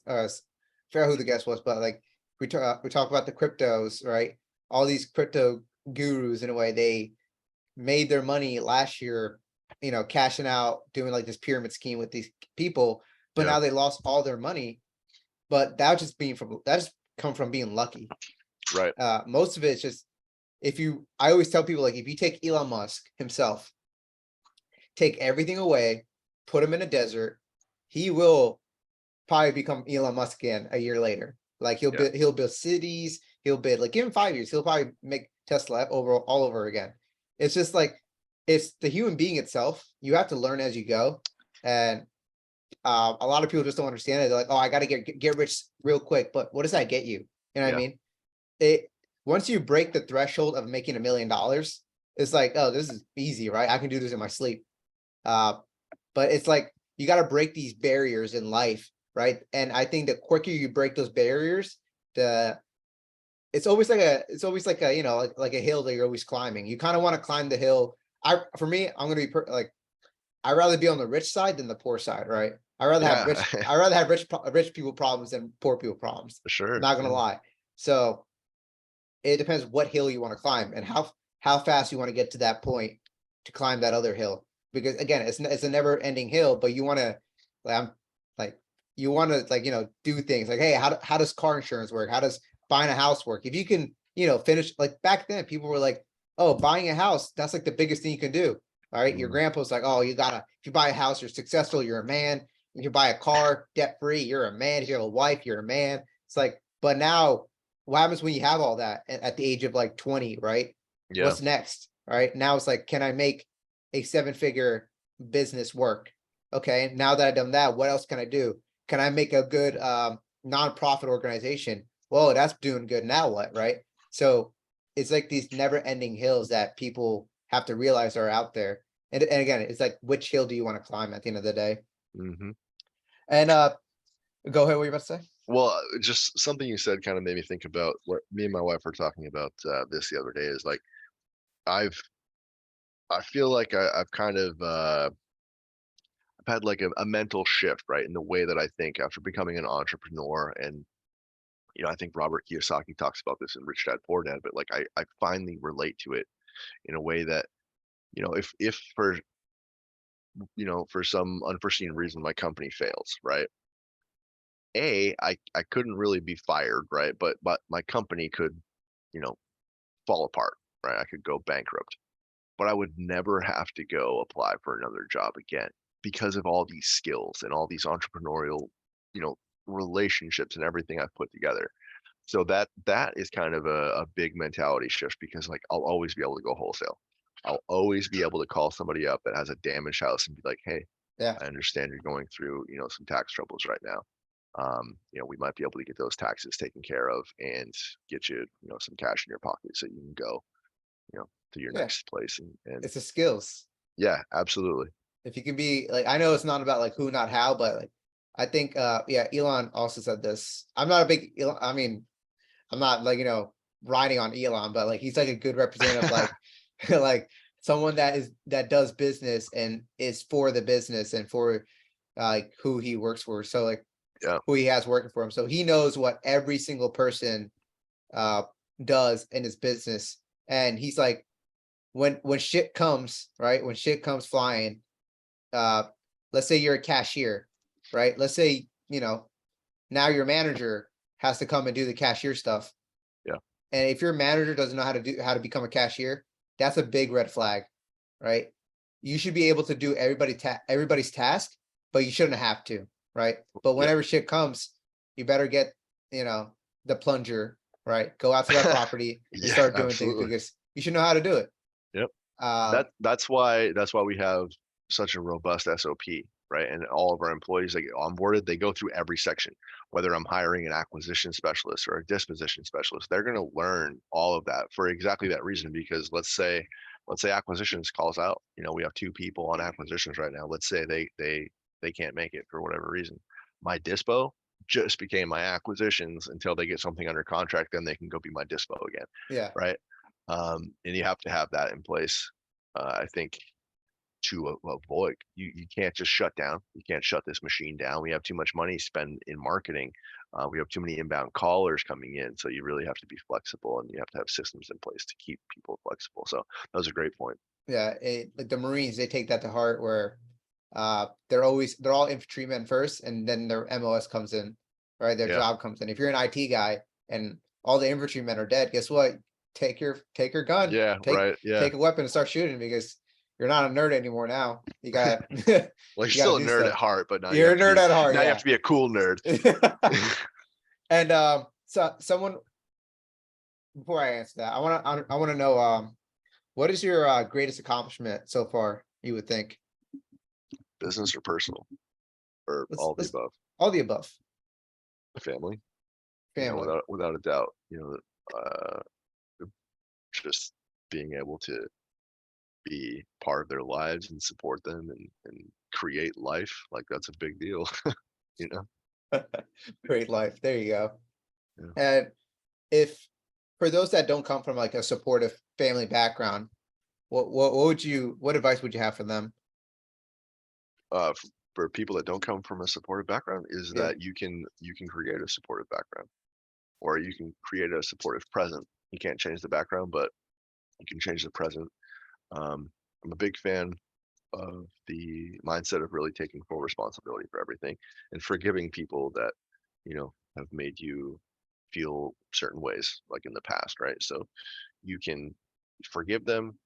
Speaker 1: forgot who the guest was, but like we talk about the cryptos, right? All these crypto gurus in a way, they made their money last year, cashing out, doing like this pyramid scheme with these people, but
Speaker 2: Yeah.
Speaker 1: now they lost all their money. But that just come from being lucky.
Speaker 2: Right.
Speaker 1: Most of it's just, I always tell people, like, if you take Elon Musk himself, take everything away, put him in a desert, he will probably become Elon Musk again a year later. Like
Speaker 2: Yeah.
Speaker 1: he'll build cities, he'll build, like, give him 5 years, he'll probably make Tesla over all over again. It's just like, it's the human being itself. You have to learn as you go. And a lot of people just don't understand it. They're like, oh, I gotta get rich real quick. But what does that get you? You know what I
Speaker 2: Yeah.
Speaker 1: mean? It Once you break the threshold of making $1 million, it's like, oh, this is easy, right? I can do this in my sleep. Uh, but it's like you got to break these barriers in life, right? And I think the quicker you break those barriers, the it's always like a, like a hill that you're always climbing. You kind of want to climb the hill. For me, I'm gonna be like, I'd rather be on the rich side than the poor side, right?
Speaker 2: Yeah.
Speaker 1: I'd rather have rich people problems than poor people problems.
Speaker 2: For sure.
Speaker 1: Not gonna
Speaker 2: Yeah.
Speaker 1: lie. So it depends what hill you want to climb, and how fast you want to get to that point to climb that other hill. Because again, it's a never ending hill, but you want to, like, I'm like, you want to, like, do things like, hey, how does car insurance work? How does buying a house work? If you can, finish, like, back then people were like, oh, buying a house, that's like the biggest thing you can do. All right. Your
Speaker 2: Mm.
Speaker 1: grandpa's like, oh, if you buy a house, you're successful, you're a man. If you buy a car debt free, you're a man. If you have a wife, you're a man. It's like, but now what happens when you have all that at the age of like 20, right?
Speaker 2: Yeah.
Speaker 1: What's next? Right. Now it's like, can I make a 7-figure business work? Okay. Now that I've done that, what else can I do? Can I make a good nonprofit organization? Whoa, that's doing good. Now what? Right. So it's like these never ending hills that people have to realize are out there. And again, it's like, which hill do you want to climb at the end of the day?
Speaker 2: Hmm.
Speaker 1: And go ahead. What you about to say?
Speaker 2: Well, just something you said kind of made me think about what me and my wife were talking about this the other day. Is like I've I feel like I've kind of I've had like a mental shift, right, in the way that I think after becoming an entrepreneur. And I think Robert Kiyosaki talks about this in Rich Dad Poor Dad, but like I finally relate to it in a way that, if for for some unforeseen reason my company fails, right? I couldn't really be fired, right? But my company could, you know, fall apart, right? I could go bankrupt. But I would never have to go apply for another job again because of all these skills and all these entrepreneurial, you know, relationships and everything I've put together. So that is kind of a big mentality shift because like I'll always be able to go wholesale. I'll always be able to call somebody up that has a damaged house and be like, "Hey,
Speaker 1: Yeah,
Speaker 2: I understand you're going through, some tax troubles right now. We might be able to get those taxes taken care of and get you, some cash in your pocket so you can go, to your
Speaker 1: yeah,
Speaker 2: next place." And
Speaker 1: it's the skills.
Speaker 2: yeah, absolutely.
Speaker 1: If you can be like, I know it's not about like who, not how, but like, I think, yeah, Elon also said this. I'm not a big Elon, I mean, I'm not like, riding on Elon, but like, he's like a good representative, like, like someone that does business and is for the business and for like who he works for. So like
Speaker 2: Yeah.
Speaker 1: who he has working for him. So he knows what every single person uh does in his business. And he's like, when shit comes, right? When shit comes flying, uh, let's say you're a cashier, right? Let's say, now your manager has to come and do the cashier stuff.
Speaker 2: Yeah.
Speaker 1: And if your manager doesn't know how to become a cashier, that's a big red flag, right? You should be able to do everybody's task, but you shouldn't have to, right? But
Speaker 2: Yeah.
Speaker 1: whenever shit comes, you better get, you know, the plunger, right? Go out to that property and
Speaker 2: Yeah,
Speaker 1: start doing things
Speaker 2: absolutely.
Speaker 1: because you should know how to do it.
Speaker 2: Yep.
Speaker 1: Um,
Speaker 2: That's why we have such a robust SOP, right? And all of our employees that get onboarded, they go through every section. Whether I'm hiring an acquisition specialist or a disposition specialist, they're going to learn all of that for exactly that reason. Because let's say acquisitions calls out. We have two people on acquisitions right now. Let's say they can't make it for whatever reason. My dispo just became my acquisitions until they get something under contract. Then they can go be my dispo again,
Speaker 1: yeah,
Speaker 2: right? And you have to have that in place. I think to avoid you can't just shut down. You can't shut this machine down. We have too much money spent in marketing. We have too many inbound callers coming in, so you really have to be flexible and you have to have systems in place to keep people flexible. So that was a great point.
Speaker 1: yeah. Like the Marines, they take that to heart where they're all infantrymen first and then their MOS comes in, right? Their
Speaker 2: Yeah.
Speaker 1: job comes in. If you're an IT guy and all the infantrymen are dead, guess what? Take your gun,
Speaker 2: Yeah.
Speaker 1: take
Speaker 2: Right. Yeah.
Speaker 1: take a weapon and start shooting because you're not a nerd anymore now. You gotta
Speaker 2: Well, you're
Speaker 1: you gotta
Speaker 2: still a
Speaker 1: do
Speaker 2: nerd at
Speaker 1: stuff.
Speaker 2: heart, but
Speaker 1: You're a nerd at heart,
Speaker 2: now you have
Speaker 1: yeah.
Speaker 2: to be a cool nerd.
Speaker 1: And so someone before I answer that, I wanna know what is your greatest accomplishment so far, you would think?
Speaker 2: Business or personal or
Speaker 1: Let's
Speaker 2: all the
Speaker 1: let's
Speaker 2: above.
Speaker 1: all the above.
Speaker 2: Family,
Speaker 1: Family.
Speaker 2: without a doubt. Uh, just being able to be part of their lives and support them and create life, like, that's a big deal, you know?
Speaker 1: Great life. There you go.
Speaker 2: Yeah.
Speaker 1: And if for those that don't come from like a supportive family background, what advice would you have for them?
Speaker 2: For people that don't come from a supportive background is
Speaker 1: Yeah.
Speaker 2: that you can create a supportive background, or you can create a supportive present. You can't change the background, but you can change the present. I'm a big fan of the mindset of really taking full responsibility for everything and forgiving people that, have made you feel certain ways, like in the past, right? So you can forgive them,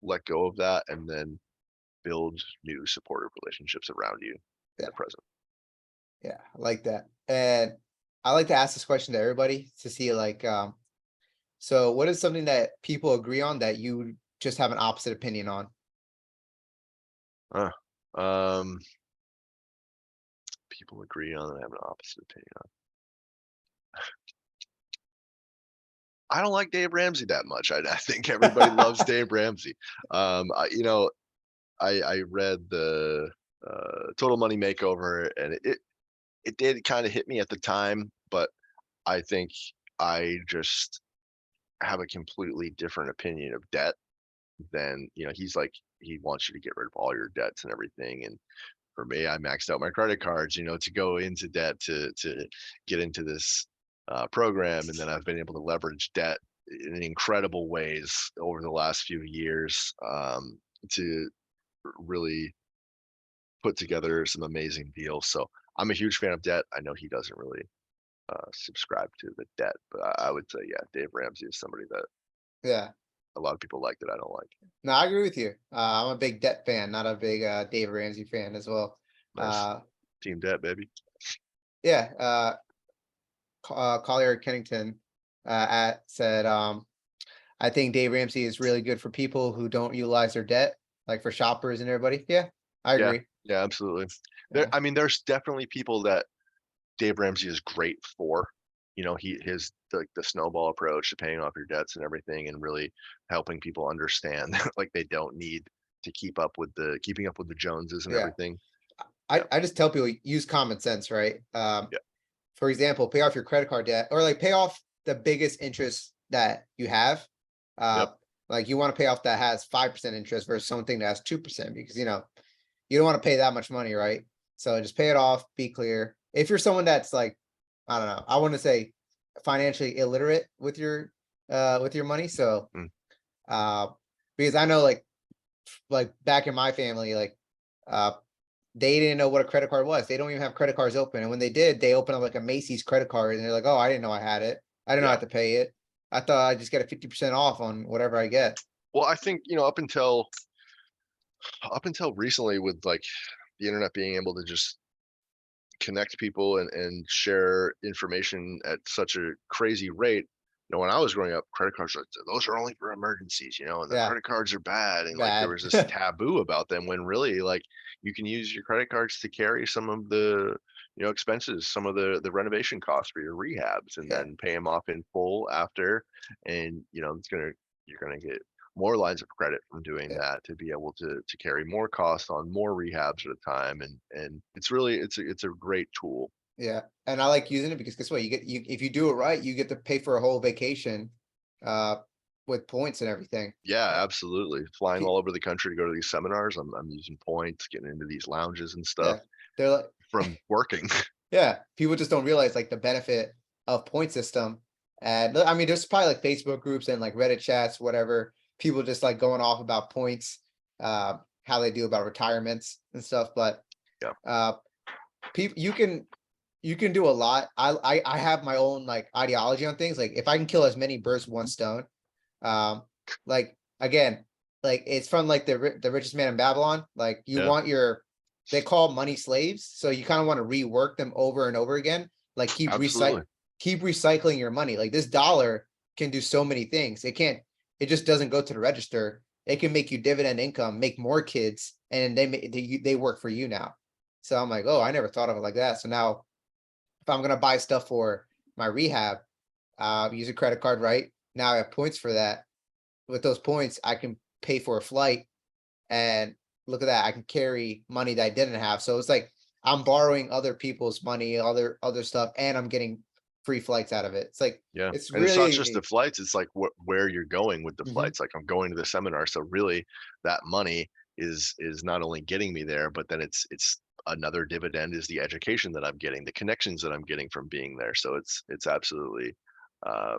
Speaker 2: let go of that, and then build new supportive relationships around you in
Speaker 1: Yeah.
Speaker 2: the present.
Speaker 1: Yeah. I like that. And I like to ask this question to everybody to see like so what is something that people agree on that you just have an opposite opinion on?
Speaker 2: Uh, um, People agree on and have an opposite opinion on. I don't like Dave Ramsey that much. I think everybody loves Dave Ramsey. I read the Total Money Makeover, and it did kind of hit me at the time, but I think I just have a completely different opinion of debt then he's like he wants you to get rid of all your debts and everything. And for me, I maxed out my credit cards, to go into debt to get into this program, and then I've been able to leverage debt in incredible ways over the last few years, to really put together some amazing deals. So I'm a huge fan of debt. I know he doesn't really subscribe to the debt, but I would say, yeah, Dave Ramsey is somebody that
Speaker 1: Yeah.
Speaker 2: a lot of people like that I don't like.
Speaker 1: No, I agree with you. I'm a big debt fan, not a big Dave Ramsey fan as well.
Speaker 2: Nice.
Speaker 1: Uh,
Speaker 2: Team debt, baby.
Speaker 1: yeah. Collier Kennington said, I think Dave Ramsey is really good for people who don't utilize their debt, like for shoppers and everybody. Yeah, I
Speaker 2: Yeah,
Speaker 1: agree.
Speaker 2: yeah, absolutely.
Speaker 1: Yeah,
Speaker 2: I mean, there's definitely people that Dave Ramsey is great for. His the snowball approach to paying off your debts and everything, and really helping people understand like they don't need to keeping up with the Joneses and
Speaker 1: yeah.
Speaker 2: everything.
Speaker 1: I,
Speaker 2: Yeah,
Speaker 1: I just tell people use common sense, right?
Speaker 2: yeah,
Speaker 1: For example, pay off your credit card debt or like pay off the biggest interest that you have. Uh,
Speaker 2: yep,
Speaker 1: like you want to pay off that has 5% interest versus something that has 2% because you don't want to pay that much money, right? So just pay it off, be clear. If you're someone that's like, I don't know, I want to say financially illiterate with your money. So
Speaker 2: mm,
Speaker 1: uh because I know like back in my family, like uh they didn't know what a credit card was. They don't even have credit cards open. And when they did, they opened up like a Macy's credit card and they're like, oh, I didn't know I had it. I didn't know I
Speaker 2: yeah.
Speaker 1: had to pay it. I thought I just get a 50% off on whatever I get.
Speaker 2: Well, I think up until recently, with like the internet being able to just connect people and share information at such a crazy rate. When I was growing up, credit cards, like, those are only for emergencies, and the
Speaker 1: Yeah,
Speaker 2: credit cards are bad, and like there
Speaker 1: bad.
Speaker 2: was this taboo about them, when really, like, you can use your credit cards to carry some of the expenses, some of the renovation costs for your rehabs, and
Speaker 1: Yeah,
Speaker 2: then pay them off in full after. And you're gonna get more lines of credit from doing
Speaker 1: yeah,
Speaker 2: that, to be able to carry more costs on more rehabs at a time. And it's a great tool.
Speaker 1: yeah. And I like using it because guess what? You if you do it right, you get to pay for a whole vacation uh with points and everything.
Speaker 2: Yeah,
Speaker 1: Uh,
Speaker 2: absolutely. Flying
Speaker 1: pe-
Speaker 2: all over the country to go to these seminars, I'm using points, getting into these lounges and stuff
Speaker 1: yeah. They're like
Speaker 2: from working.
Speaker 1: yeah, people just don't realize like the benefit of point system. And I mean, there's probably like Facebook groups and like Reddit chats, whatever. People just like going off about points, how they do about retirements and stuff. But
Speaker 2: Yeah,
Speaker 1: uh, people, you can do a lot. I have my own like ideology on things. Like if I can kill as many birds with one stone, um, like again, like it's from like the richest man in Babylon. Like you
Speaker 2: yeah,
Speaker 1: want your they call money slaves, so you kind of want to rework them over and over again. Like
Speaker 2: absolutely.
Speaker 1: keep recycling your money. Like this dollar can do so many things. It just doesn't go to the register. It can make you dividend income, make more kids, and they work for you now. So I'm like, oh, I never thought of it like that. So now if I'm gonna buy stuff for my rehab, use a credit card, right? Now I have points for that. With those points, I can pay for a flight and look at that. I can carry money that I didn't have. So it's like I'm borrowing other people's money, other stuff, and I'm getting free flights out of it. It's like
Speaker 2: Yeah,
Speaker 1: it's
Speaker 2: and it's not
Speaker 1: really
Speaker 2: just the
Speaker 1: unique.
Speaker 2: flights, it's like where you're going with the
Speaker 1: Hmm.
Speaker 2: flights. Like, I'm going to the seminar, so really that money is not only getting me there, but then it's another dividend is the education that I'm getting, the connections that I'm getting from being there. So it's absolutely uh,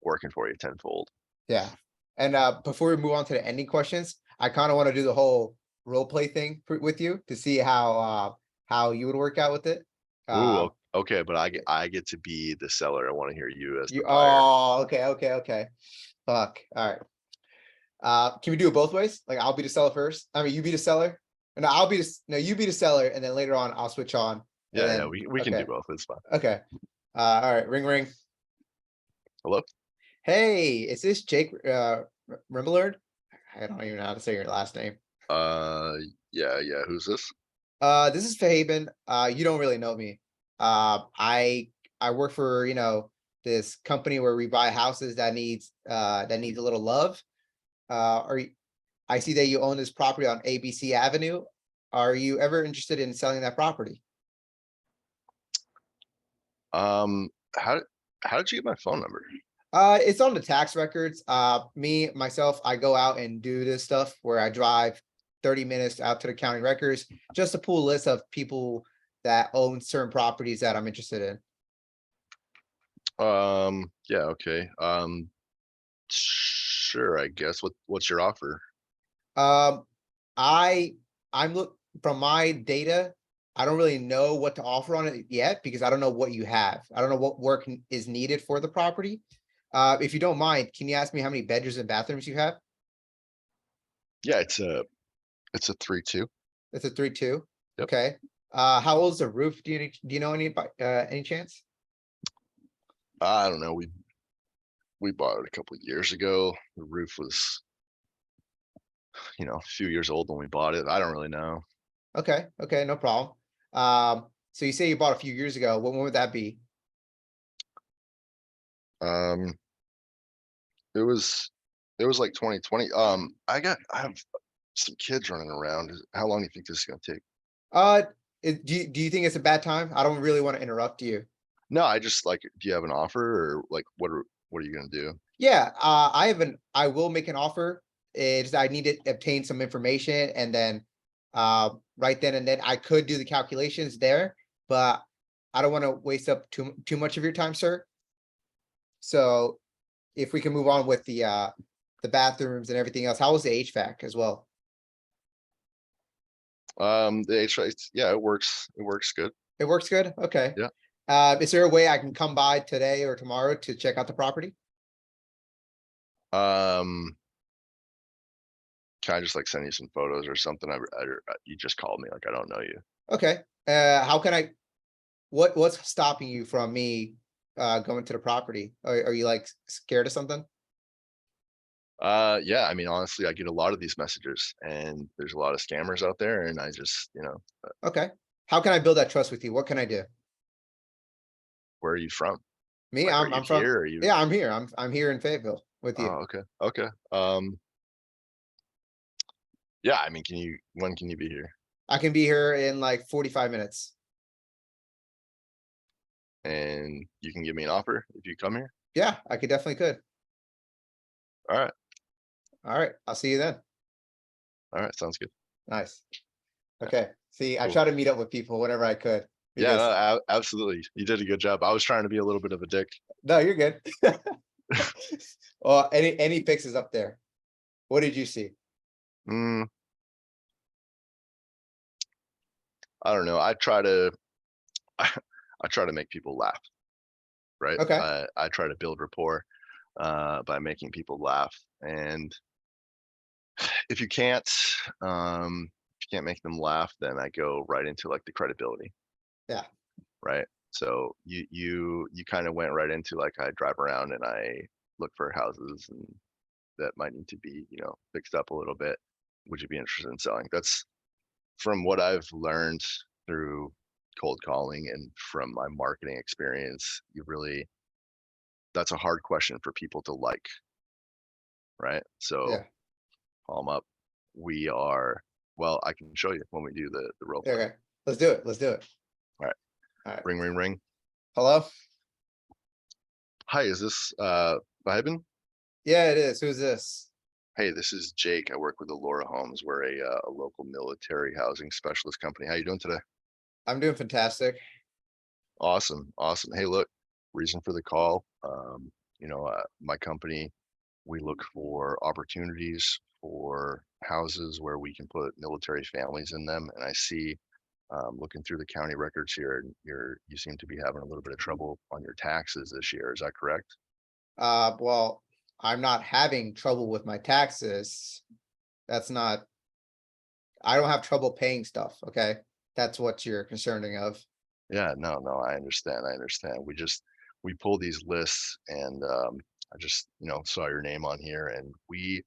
Speaker 2: working for you tenfold.
Speaker 1: Yeah. And before we move on to the ending questions, I kind of want to do the whole role play thing with you to see how you would work out with it.
Speaker 2: Ooh,
Speaker 1: Uh,
Speaker 2: okay, but I get to be the seller. I want to hear you as the
Speaker 1: you
Speaker 2: buyer.
Speaker 1: oh okay. Fuck. All right. Can we do it both ways? Like I'll be the seller first. I mean, you be the seller. And I'll be the no, you be the seller, and then later on I'll switch on. And
Speaker 2: Yeah, yeah,
Speaker 1: then
Speaker 2: we can do
Speaker 1: okay,
Speaker 2: both. It's fine.
Speaker 1: okay. All right, ring ring.
Speaker 2: Hello?
Speaker 1: Hey, is this Jake Remillard? I don't even know how to say your last name.
Speaker 2: Uh, yeah, yeah. Who's this?
Speaker 1: This is Fahaben. You don't really know me. I work for, this company where we buy houses that needs a little love. Are you, I see that you own this property on ABC Avenue. Are you ever interested in selling that property?
Speaker 2: Um, how how did you get my phone number?
Speaker 1: It's on the tax records. Myself, I go out and do this stuff where I drive 30 minutes out to the county records just to pull a list of people that own certain properties that I'm interested in.
Speaker 2: Yeah, okay. Sure, I guess. What's your offer?
Speaker 1: Um, I I'm look from my data. I don't really know what to offer on it yet because I don't know what you have. I don't know what work is needed for the property. If you don't mind, can you ask me how many bedrooms and bathrooms you have?
Speaker 2: Yeah, it's a 3-2.
Speaker 1: It's a 3-2.
Speaker 2: Yep.
Speaker 1: Okay. How old is the roof? Do you know any chance?
Speaker 2: I don't know. We bought it a couple of years ago. The roof was, a few years old when we bought it. I don't really know.
Speaker 1: Okay, okay, no problem. So you say you bought a few years ago. When would that be?
Speaker 2: Um, it was it was like 2020. I have some kids running around. How long do you think this is gonna take?
Speaker 1: Uh, do you think it's a bad time? I don't really want to interrupt you.
Speaker 2: No, I just like, do you have an offer or like what are you gonna do?
Speaker 1: Yeah, I will make an offer. It's I need to obtain some information and then right then and then I could do the calculations there, but I don't want to waste up too much of your time, sir. So if we can move on with the bathrooms and everything else, how was the HVAC as well?
Speaker 2: The HVAC, yeah, it works. It works good.
Speaker 1: It works good? Okay.
Speaker 2: Yeah.
Speaker 1: Is there a way I can come by today or tomorrow to check out the property?
Speaker 2: Um, can I just like send you some photos or something? You just called me, like I don't know you.
Speaker 1: Okay. How can I what's stopping you from me going to the property? Are you like scared of something?
Speaker 2: Yeah, I mean, honestly, I get a lot of these messages and there's a lot of scammers out there and I just,
Speaker 1: Okay. How can I build that trust with you? What can I do?
Speaker 2: where are you from?
Speaker 1: Me,
Speaker 2: Like, are you
Speaker 1: I'm from
Speaker 2: here? Are you?
Speaker 1: yeah, I'm here. I'm here in Fayetteville with you.
Speaker 2: Oh, okay. Okay. Yeah, I mean, when can you be here?
Speaker 1: I can be here in like 45 minutes.
Speaker 2: And you can give me an offer if you come here?
Speaker 1: Yeah, I could definitely could.
Speaker 2: All right.
Speaker 1: All right. I'll see you then.
Speaker 2: All right. Sounds good.
Speaker 1: Nice.
Speaker 2: All right,
Speaker 1: Okay. See, I
Speaker 2: cool.
Speaker 1: try to meet up with people whenever I could
Speaker 2: Yeah, no,
Speaker 1: because
Speaker 2: absolutely. You did a good job. I was trying to be a little bit of a dick.
Speaker 1: no, you're good. Well, any fixes up there? What did you see?
Speaker 2: Mm, I don't know. I try to make people laugh, right?
Speaker 1: Okay.
Speaker 2: I try to build rapport by making people laugh. And if you can't, if you can't make them laugh, then I go right into like the credibility,
Speaker 1: Yeah.
Speaker 2: right? So you kind of went right into like I drive around and I look for houses and that might need to be, fixed up a little bit. Would you be interested in selling? That's from what I've learned through cold calling and from my marketing experience. That's a hard question for people to like, right? So
Speaker 1: Yeah.
Speaker 2: call them up. We are, well, I can show you when we do the role play.
Speaker 1: Okay. Let's do it. Let's do it.
Speaker 2: All right.
Speaker 1: All right.
Speaker 2: Ring, ring, ring.
Speaker 1: Hello?
Speaker 2: Hi, is this Vibin?
Speaker 1: Yeah, it is. Who's this?
Speaker 2: Hey, this is Jake. I work with Allura Homes. We're a local military housing specialist company. How you doing today?
Speaker 1: I'm doing fantastic.
Speaker 2: Awesome, awesome. Hey, look, reason for the call. My company, we look for opportunities for houses where we can put military families in them. And I see, looking through the county records here, you seem to be having a little bit of trouble on your taxes this year. Is that correct?
Speaker 1: Well, I'm not having trouble with my taxes. That's not, I don't have trouble paying stuff. Okay. That's what you're concerning of.
Speaker 2: Yeah, no, no, I understand. I understand. We pull these lists and I just, saw your name on here and we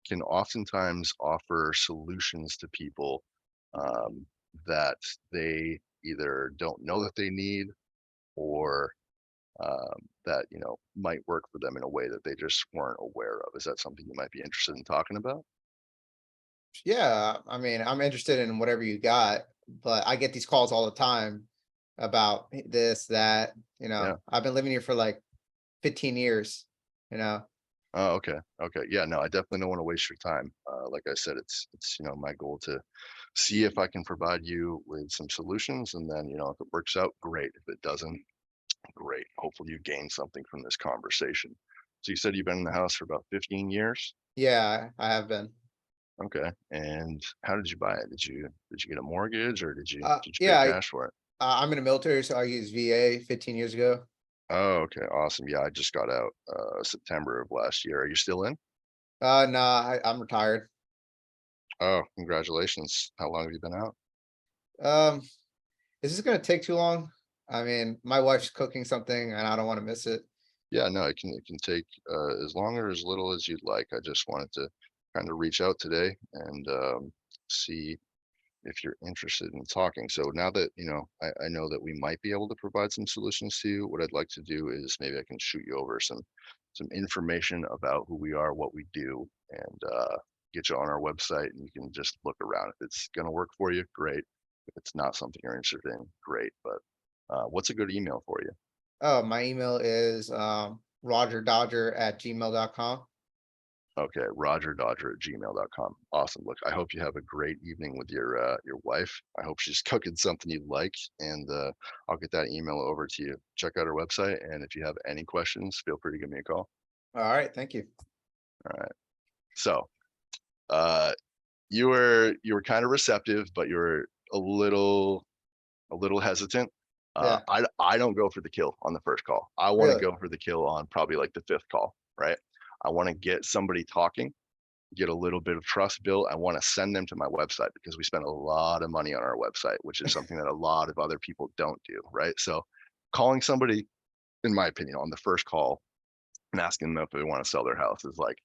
Speaker 2: can oftentimes offer solutions to people um, that they either don't know that they need or that, might work for them in a way that they just weren't aware of. Is that something you might be interested in talking about?
Speaker 1: Yeah. I mean, I'm interested in whatever you got, but I get these calls all the time about this, that,
Speaker 2: Yeah.
Speaker 1: I've been living here for like 15 years. you know?
Speaker 2: Oh, okay. Okay. Yeah, no, I definitely don't want to waste your time. Like I said, it's my goal to see if I can provide you with some solutions, and then if it works out, great. If it doesn't, great. Hopefully you gain something from this conversation. So you said you've been in the house for about 15 years.
Speaker 1: Yeah, I have been.
Speaker 2: Okay. And how did you buy it? Did you get a mortgage, or did you pay
Speaker 1: Yeah,
Speaker 2: cash for it?
Speaker 1: I'm in the military, so I used VA 15 years ago.
Speaker 2: Oh, okay. Awesome. Yeah, I just got out September of last year. Are you still in?
Speaker 1: Nah, I'm retired.
Speaker 2: Oh, congratulations. How long have you been out?
Speaker 1: Um, is this gonna take too long? I mean, my wife's cooking something and I don't want to miss it.
Speaker 2: Yeah, no, it can take as long or as little as you'd like. I just wanted to kind of reach out today and see if you're interested in talking. So now that I know that we might be able to provide some solutions to you, what I'd like to do is maybe I can shoot you over some information about who we are, what we do, and get you on our website, and you can just look around. If it's going to work for you, great. If it's not something you're interested in, great. But what's a good email for you?
Speaker 1: Oh, my email is rogerdodger@gmail.com.
Speaker 2: Okay, rogerdodger@gmail.com. Awesome. Look, I hope you have a great evening with your wife. I hope she's cooking something you like, and I'll get that email over to you. Check out our website, and if you have any questions, feel free to give me a call.
Speaker 1: All right, thank you.
Speaker 2: All right. So, uh, you were kind of receptive, but you were a little hesitant.
Speaker 1: Yeah,
Speaker 2: I don't go for the kill on the first call. I want to
Speaker 1: really.
Speaker 2: go for the kill on probably like the fifth call, right? I want to get somebody talking, get a little bit of trust built. I want to send them to my website because we spend a lot of money on our website, which is something that a lot of other people don't do, right? So calling somebody, in my opinion, on the first call and asking them if they want to sell their house is like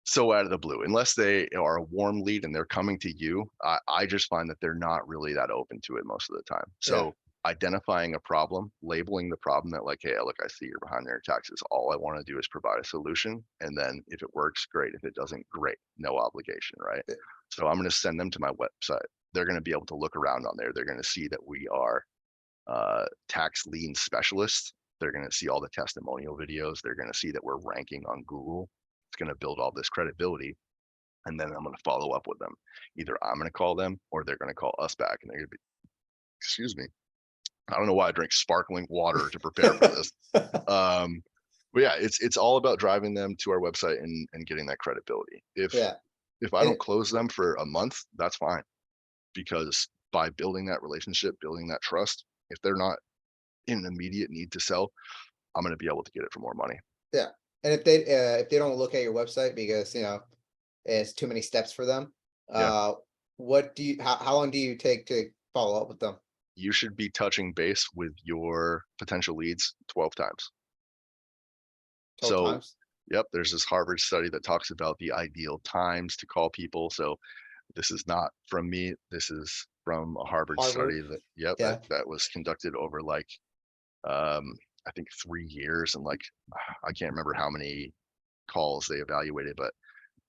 Speaker 2: so out of the blue. Unless they are a warm lead and they're coming to you, I just find that they're not really that open to it most of the time.
Speaker 1: Yeah,
Speaker 2: So identifying a problem, labeling the problem that like, hey, look, I see you're behind on your taxes. All I want to do is provide a solution. And then if it works, great. If it doesn't, great. No obligation, right?
Speaker 1: yeah,
Speaker 2: So I'm going to send them to my website. They're going to be able to look around on there. They're going to see that we are tax lien specialists. They're going to see all the testimonial videos. They're going to see that we're ranking on Google. It's going to build all this credibility. And then I'm going to follow up with them. Either I'm going to call them or they're going to call us back, and they're going to be, excuse me. I don't know why I drink sparkling water to prepare for this. Um, but yeah, it's all about driving them to our website and getting that credibility. If
Speaker 1: yeah.
Speaker 2: if I don't
Speaker 1: And
Speaker 2: close them for a month, that's fine, because by building that relationship, building that trust, if they're not in an immediate need to sell, I'm going to be able to get it for more money.
Speaker 1: yeah, and if they don't look at your website because it's too many steps for them,
Speaker 2: Yeah,
Speaker 1: uh, how long do you take to follow up with them?
Speaker 2: you should be touching base with your potential leads 12 times.
Speaker 1: 12
Speaker 2: So,
Speaker 1: times?
Speaker 2: yep, there's this Harvard study that talks about the ideal times to call people. So this is not from me. This is from a Harvard
Speaker 1: Harvard?
Speaker 2: study that, yep, that,
Speaker 1: Yeah.
Speaker 2: that was conducted over like, um, I think 3 years, and like, I can't remember how many calls they evaluated, but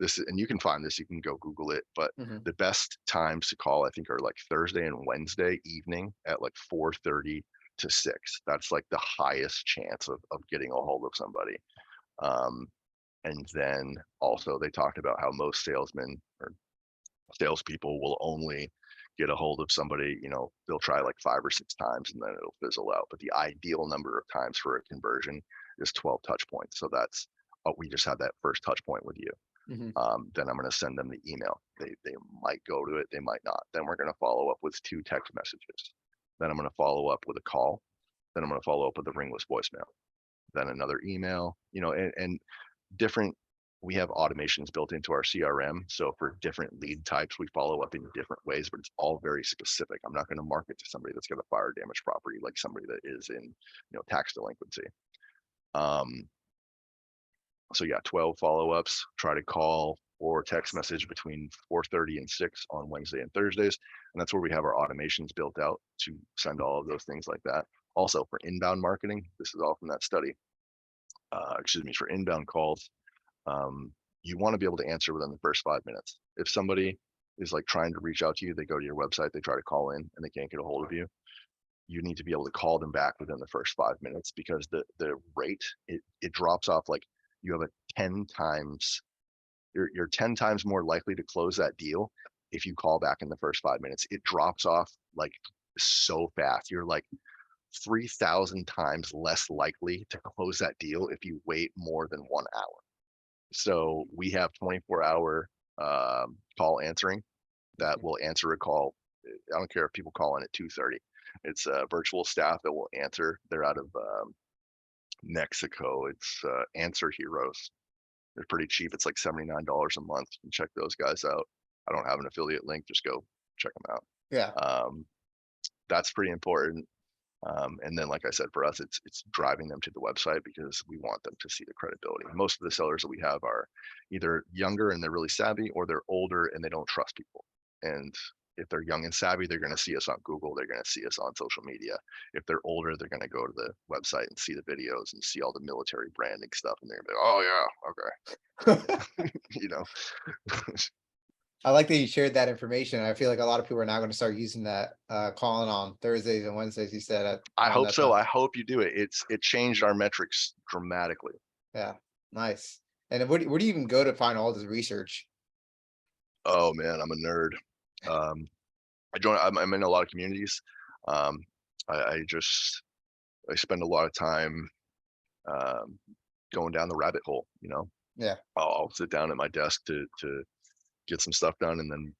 Speaker 2: and you can find this, you can go Google it, but
Speaker 1: Mhm.
Speaker 2: the best times to call, I think, are like Thursday and Wednesday evening at like 4:30 to 6. That's like the highest chance of getting a hold of somebody. Um, and then also they talked about how most salesmen or salespeople will only get a hold of somebody, they'll try like 5 or 6 times and then it'll fizzle out. But the ideal number of times for a conversion is 12 touch points. So that's, oh, we just had that first touch point with you.
Speaker 1: Mhm.
Speaker 2: Then I'm going to send them the email. They might go to it, they might not. Then we're going to follow up with 2 text messages. Then I'm going to follow up with a call. Then I'm going to follow up with a ringless voicemail. Then another email, and different, we have automations built into our CRM. So for different lead types, we follow up in different ways, but it's all very specific. I'm not going to market to somebody that's got a fire damage property like somebody that is in, tax delinquency. Um, so yeah, 12 follow-ups, try to call or text message between 4:30 and 6 on Wednesday and Thursdays. And that's where we have our automations built out to send all of those things like that. Also for inbound marketing, this is all from that study. For inbound calls, um, you want to be able to answer within the first 5 minutes. If somebody is like trying to reach out to you, they go to your website, they try to call in and they can't get a hold of you, you need to be able to call them back within the first 5 minutes, because the rate, it drops off. Like, you have a 10 times, you're 10 times more likely to close that deal if you call back in the first 5 minutes. It drops off like so fast. You're like 3,000 times less likely to close that deal if you wait more than 1 hour. So we have 24-hour call answering that will answer a call. I don't care if people call in at 2:30. It's virtual staff that will answer. They're out of Mexico. It's Answer Heroes. They're pretty cheap. It's like $79 a month. You can check those guys out. I don't have an affiliate link. Just go check them out.
Speaker 1: Yeah.
Speaker 2: That's pretty important. And then, like I said, for us, it's driving them to the website, because we want them to see the credibility. Most of the sellers that we have are either younger and they're really savvy, or they're older and they don't trust people. And if they're young and savvy, they're going to see us on Google. They're going to see us on social media. If they're older, they're going to go to the website and see the videos and see all the military branding stuff. And they're going to be like, oh, yeah, okay. You know,
Speaker 1: I like that you shared that information. I feel like a lot of people are now going to start using that, calling on Thursdays and Wednesdays. You said
Speaker 2: I
Speaker 1: around
Speaker 2: hope
Speaker 1: that
Speaker 2: so.
Speaker 1: time.
Speaker 2: I hope you do it. It changed our metrics dramatically.
Speaker 1: Yeah, nice. And where do you even go to find all this research?
Speaker 2: Oh man, I'm a nerd. I'm in a lot of communities. Um, I spend a lot of time going down the rabbit hole.
Speaker 1: Yeah,
Speaker 2: I'll sit down at my desk to get some stuff done, and then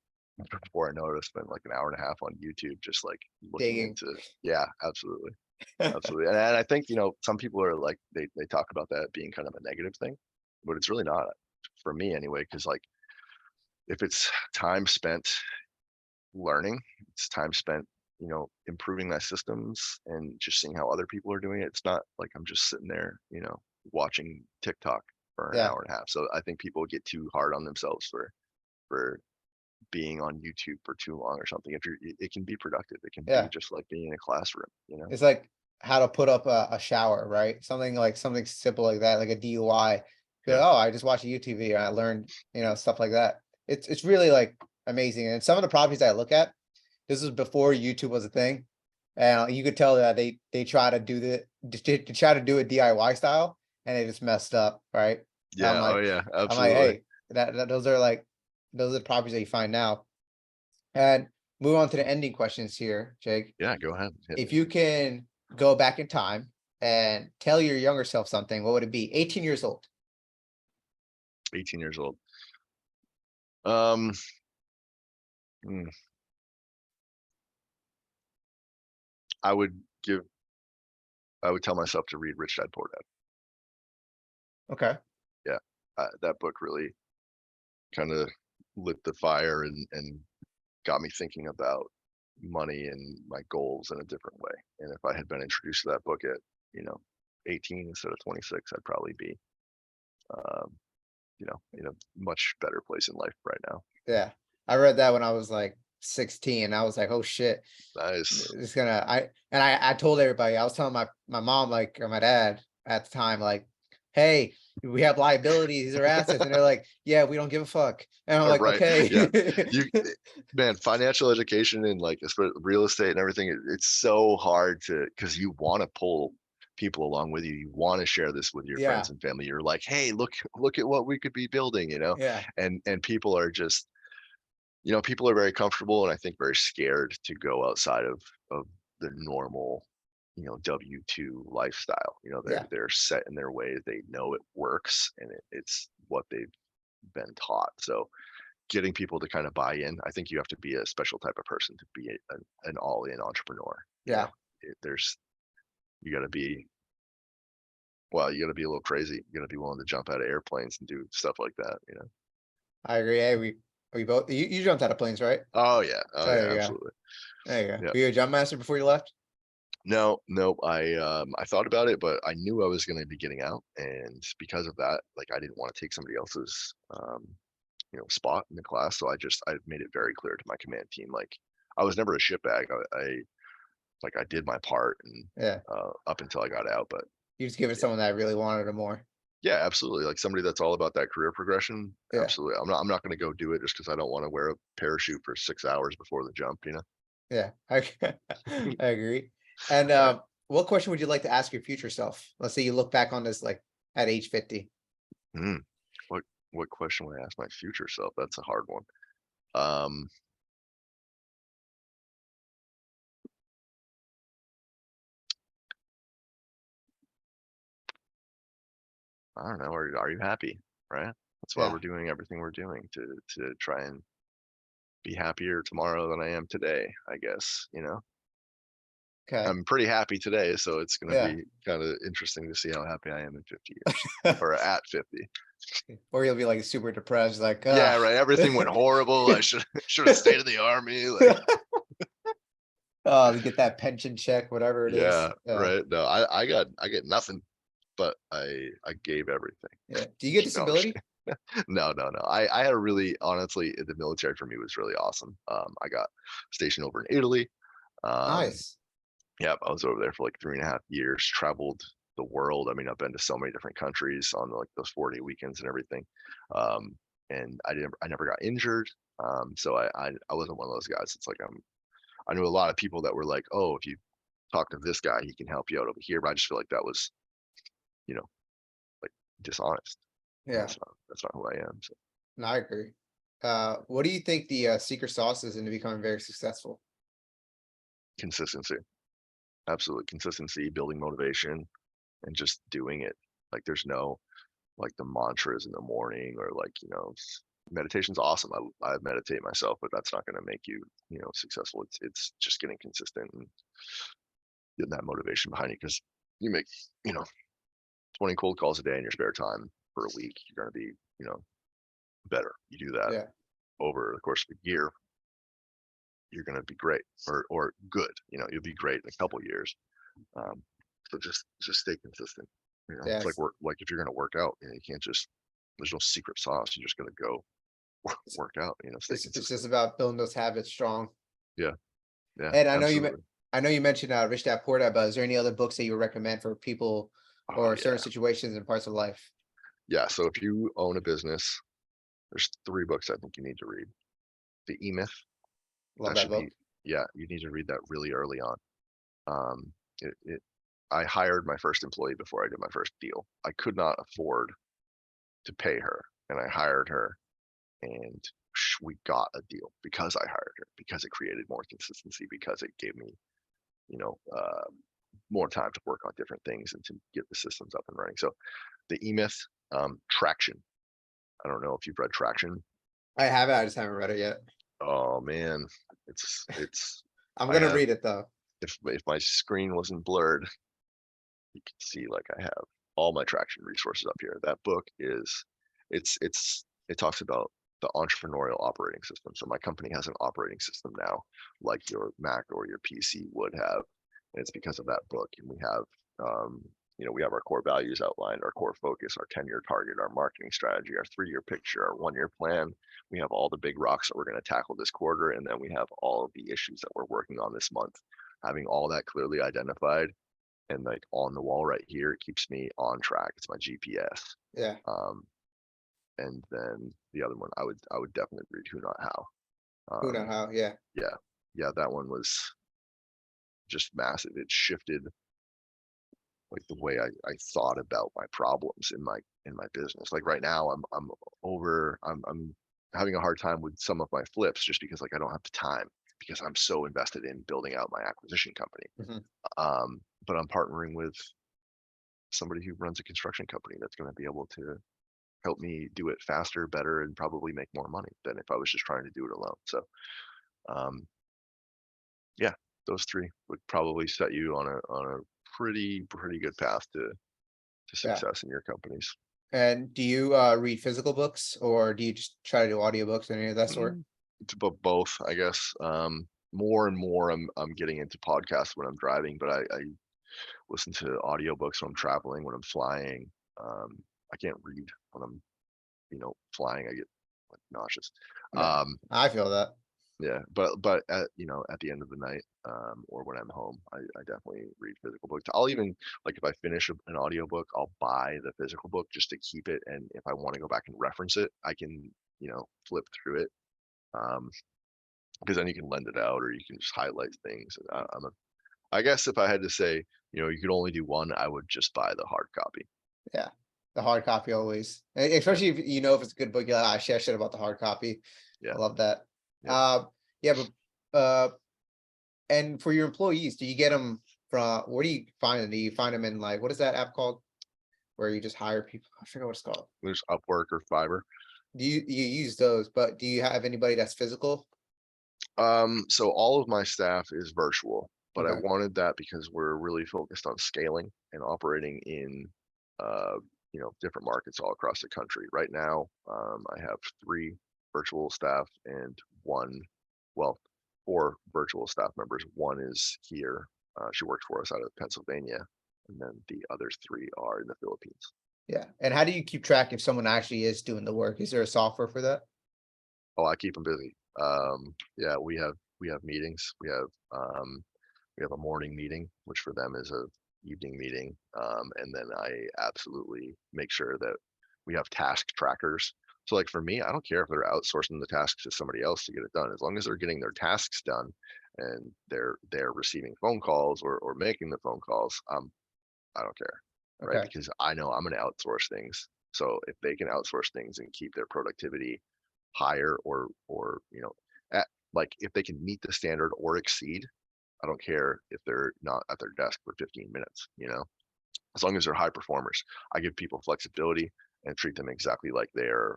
Speaker 2: before I know it, I spend like an hour and a half on YouTube, just like looking
Speaker 1: digging.
Speaker 2: into. Yeah, absolutely, absolutely. And I think some people are like, they talk about that being kind of a negative thing, but it's really not, for me anyway. Because like, if it's time spent learning, it's time spent improving my systems and just seeing how other people are doing it. It's not like I'm just sitting there watching TikTok for an
Speaker 1: Yeah,
Speaker 2: hour and a half. So I think people get too hard on themselves for being on YouTube for too long or something. It can be productive. It can be
Speaker 1: yeah.
Speaker 2: just like being in a classroom.
Speaker 1: It's like how to put up a shower, right? Something simple like that, like a DUI. You're
Speaker 2: Yeah.
Speaker 1: like, oh, I just watched a YouTube video. I learned, stuff like that. It's really like amazing. And some of the properties I look at, this was before YouTube was a thing, and you could tell that they try to do to try to do it DIY style, and they just messed up, right? And
Speaker 2: Yeah. Oh yeah,
Speaker 1: I'm like,
Speaker 2: absolutely.
Speaker 1: hey, those are the properties that you find now. And move on to the ending questions here, Jake.
Speaker 2: Yeah, go ahead. Hit
Speaker 1: If
Speaker 2: me.
Speaker 1: you can go back in time and tell your younger self something, what would it be? 18 years old.
Speaker 2: 18 years old. Um, hmm, I would give. I would tell myself to read Rich Dad Poor Dad.
Speaker 1: Okay.
Speaker 2: Yeah, that book really kind of lit the fire and got me thinking about money and my goals in a different way. And if I had been introduced to that book at, you know, 18 instead of 26, I'd probably be, um, in a much better place in life right now.
Speaker 1: Yeah. I read that when I was like 16. I was like, oh shit.
Speaker 2: Nice.
Speaker 1: It's gonna I told everybody, I was telling my mom, like, or my dad at the time, like, hey, we have liabilities, these are assets. And they're like, yeah, we don't give a fuck. And I'm like,
Speaker 2: Right. Yeah.
Speaker 1: okay.
Speaker 2: Man, financial education and like real estate and everything, it's so hard because you want to pull people along with you. You want to share this with your
Speaker 1: Yeah,
Speaker 2: friends and family. You're like, hey, look at what we could be building.
Speaker 1: yeah,
Speaker 2: And people are just, people are very comfortable and I think very scared to go outside of the normal, W-2 lifestyle. They're
Speaker 1: yeah,
Speaker 2: they're set in their ways. They know it works and it's what they've been taught. So getting people to kind of buy in, I think you have to be a special type of person to be an all-in entrepreneur. You
Speaker 1: yeah.
Speaker 2: know, there's you got to be well, you got to be a little crazy. You got to be willing to jump out of airplanes and do stuff like that.
Speaker 1: I agree. Hey, we both you jumped out of planes, right?
Speaker 2: Oh yeah,
Speaker 1: There you go.
Speaker 2: absolutely.
Speaker 1: There you go.
Speaker 2: Yeah.
Speaker 1: Were you a jump master before you left?
Speaker 2: No, no, I thought about it, but I knew I was going to be getting out, and because of that, like I didn't want to take somebody else's spot in the class. So I made it very clear to my command team, like I was never a shitbag. I did my part and
Speaker 1: Yeah.
Speaker 2: up until I got out. But
Speaker 1: You just give it someone that really wanted it more.
Speaker 2: yeah, absolutely. Like somebody that's all about that career progression.
Speaker 1: Yeah.
Speaker 2: Absolutely. I'm not going to go do it just because I don't want to wear a parachute for 6 hours before the jump.
Speaker 1: Yeah. I agree. And
Speaker 2: Right.
Speaker 1: what question would you like to ask your future self? Let's say you look back on this like at age 50.
Speaker 2: Mm. What what question would I ask my future self? That's a hard one. Um, I don't know. Are you happy? Right? That's why we're
Speaker 1: Yeah.
Speaker 2: doing everything we're doing to try and be happier tomorrow than I am today, I guess, you know?
Speaker 1: Okay.
Speaker 2: I'm pretty happy today, so it's gonna
Speaker 1: Yeah.
Speaker 2: be kinda interesting to see how happy I am in 50 years or at 50.
Speaker 1: Or you'll be like super depressed, like,
Speaker 2: Yeah, right, everything went horrible, I should have stayed in the army, like
Speaker 1: oh, to get that pension check, whatever it is.
Speaker 2: yeah, right, no, I get nothing, but I gave everything.
Speaker 1: Yeah. Do you get
Speaker 2: No, I'm just
Speaker 1: disability?
Speaker 2: kidding. No, no, no, I had a really honestly, the military for me was really awesome. I got stationed over in Italy, um,
Speaker 1: Nice.
Speaker 2: yeah, I was over there for, like, 3.5 years, traveled the world. I mean, I've been to so many different countries on, like, those 4-day weekends and everything, um, and I never got injured, so I wasn't one of those guys. It's like, I knew a lot of people that were like, "Oh, if you talk to this guy, he can help you out over here," but I just feel like that was, you know, like, dishonest, and
Speaker 1: Yeah.
Speaker 2: that's not who I am, so
Speaker 1: No, I agree. What do you think the secret sauce is into becoming very successful?
Speaker 2: consistency, absolute consistency, building motivation, and just doing it. Like, there's no like the mantras in the morning or like meditation's awesome. I meditate myself, but that's not going to make you successful. It's just getting consistent and getting that motivation behind it because you make you know 20 cold calls a day in your spare time for a week, you're going to be better. You do that
Speaker 1: Yeah.
Speaker 2: over the course of a year, you're going to be great or good. You'll be great in a couple years. um, so just stay consistent. It's like
Speaker 1: Yes.
Speaker 2: work, like if you're going to work out, you can't just, there's no secret sauce. You're just going to go
Speaker 1: It's,
Speaker 2: work out, stay
Speaker 1: it's just
Speaker 2: consistent.
Speaker 1: about building those habits strong.
Speaker 2: Yeah, yeah,
Speaker 1: And
Speaker 2: absolutely.
Speaker 1: I know you mentioned Rich Dad Poor Dad, but is there any other books that you would recommend for people
Speaker 2: Oh
Speaker 1: or certain
Speaker 2: yeah.
Speaker 1: situations and parts of life?
Speaker 2: Yeah, so if you own a business, there's 3 books I think you need to read. The E-Myth,
Speaker 1: Love
Speaker 2: that
Speaker 1: that
Speaker 2: should be,
Speaker 1: book.
Speaker 2: yeah, you need to read that really early on. It I hired my first employee before I did my first deal. I could not afford to pay her, and I hired her, and we got a deal because I hired her, because it created more consistency, because it gave me, you know, uh, more time to work on different things and to get the systems up and running. So the E-Myth, Traction. I don't know if you've read Traction.
Speaker 1: I have it. I just haven't read it yet.
Speaker 2: Oh man, it's
Speaker 1: I'm
Speaker 2: I
Speaker 1: gonna
Speaker 2: have,
Speaker 1: read it though.
Speaker 2: if my screen wasn't blurred, you could see like I have all my Traction resources up here. That book is it talks about the entrepreneurial operating system. So my company has an operating system now, like your Mac or your PC would have, and it's because of that book. And we have our core values outlined, our core focus, our 10-year target, our marketing strategy, our 3-year picture, our 1-year plan. We have all the big rocks that we're going to tackle this quarter, and then we have all of the issues that we're working on this month. Having all that clearly identified and like on the wall right here, it keeps me on track. It's my GPS.
Speaker 1: Yeah.
Speaker 2: Um, and then the other one, I would definitely read Who Not How.
Speaker 1: Who know
Speaker 2: Um,
Speaker 1: how? Yeah.
Speaker 2: yeah, yeah, that one was just massive. It shifted like the way I thought about my problems in my business. Like right now, I'm having a hard time with some of my flips just because like I don't have the time because I'm so invested in building out my acquisition company.
Speaker 1: Mhm.
Speaker 2: But I'm partnering with somebody who runs a construction company that's going to be able to help me do it faster, better, and probably make more money than if I was just trying to do it alone. So, um, yeah, those 3 would probably set you on a pretty good path to
Speaker 1: Yeah.
Speaker 2: success in your companies.
Speaker 1: And do you read physical books or do you just try to do audiobooks or any of that sort?
Speaker 2: Mm, but both, I guess. More and more, I'm getting into podcasts when I'm driving, but I listen to audiobooks when I'm traveling, when I'm flying. Um, I can't read when I'm flying. I get like nauseous.
Speaker 1: Yeah.
Speaker 2: Um,
Speaker 1: I feel that.
Speaker 2: yeah, but at the end of the night, or when I'm home, I definitely read physical books. I'll even like if I finish an audiobook, I'll buy the physical book just to keep it, and if I want to go back and reference it, I can flip through it. Um, because then you can lend it out or you can just highlight things. I guess if I had to say, you could only do one, I would just buy the hard copy.
Speaker 1: Yeah, the hard copy always,
Speaker 2: Yeah,
Speaker 1: especially if you know if it's a good book. You're like, "Ah, shit, I should have bought the hard copy."
Speaker 2: yeah,
Speaker 1: I love that.
Speaker 2: yeah.
Speaker 1: Um, yeah, but and for your employees, do you get them from where do you find them? Do you find them in like what is that app called where you just hire people? I forget what it's called.
Speaker 2: There's Upwork or Fiverr.
Speaker 1: Do you use those? But do you have anybody that's physical?
Speaker 2: So all of my staff is virtual, but I
Speaker 1: Okay,
Speaker 2: wanted that because we're really focused on scaling and operating in, uh, different markets all across the country. Right now, I have three virtual staff and well, four virtual staff members. One is here. She works for us out of Pennsylvania, and then the other three are in the Philippines.
Speaker 1: yeah. And how do you keep track if someone actually is doing the work? Is there a software for that?
Speaker 2: Oh, I keep them busy. Yeah, we have meetings. We have a morning meeting, which for them is a evening meeting. And then I absolutely make sure that we have task trackers. So like for me, I don't care if they're outsourcing the tasks to somebody else to get it done, as long as they're getting their tasks done and they're receiving phone calls or making the phone calls. I don't care, right?
Speaker 1: Okay,
Speaker 2: Because I know I'm going to outsource things. So if they can outsource things and keep their productivity higher or at like if they can meet the standard or exceed, I don't care if they're not at their desk for 15 minutes. As long as they're high performers. I give people flexibility and treat them exactly like they're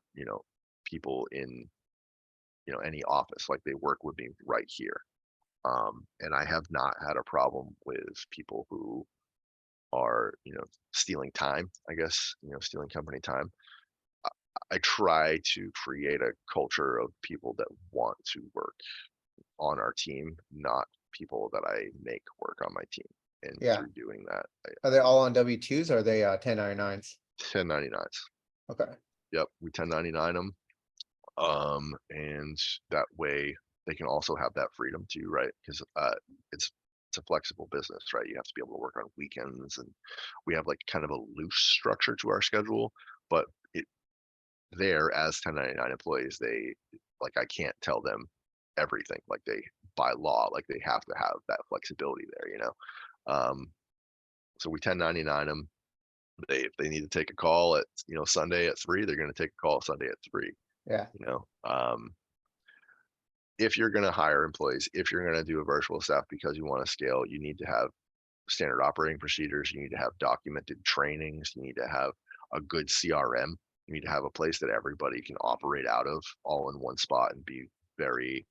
Speaker 2: people in any office, like they work with me right here. And I have not had a problem with people who are stealing time, I guess, stealing company time. I, I try to create a culture of people that want to work on our team, not people that I make work on my team. And
Speaker 1: yeah.
Speaker 2: through doing that,
Speaker 1: Are they all on W-2s or are they 1099s?
Speaker 2: 1099s.
Speaker 1: Okay.
Speaker 2: Yep, we 1099 them. And that way they can also have that freedom too, right? Because it's it's a flexible business, right? You have to be able to work on weekends, and we have like kind of a loose structure to our schedule, but it there as 1099 employees, they like I can't tell them everything. Like they by law, like they have to have that flexibility there. Um, so we 1099 them. If they need to take a call at Sunday at 3, they're going to take a call Sunday at 3.
Speaker 1: Yeah.
Speaker 2: You know, if you're going to hire employees, if you're going to do a virtual staff because you want to scale, you need to have standard operating procedures. You need to have documented trainings. You need to have a good CRM. You need to have a place that everybody can operate out of all in one spot and be very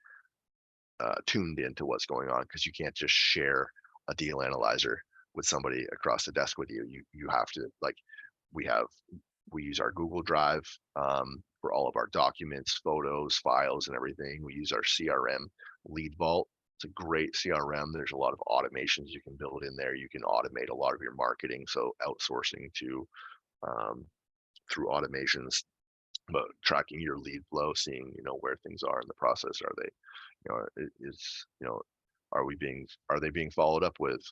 Speaker 2: tuned into what's going on, because you can't just share a deal analyzer with somebody across the desk with you. You have to like we have we use our Google Drive for all of our documents, photos, files, and everything. We use our CRM, Lead Vault. It's a great CRM. There's a lot of automations you can build in there. You can automate a lot of your marketing, so outsourcing to um, through automations, but tracking your lead flow, seeing where things are in the process. Are they, is are they being followed up with?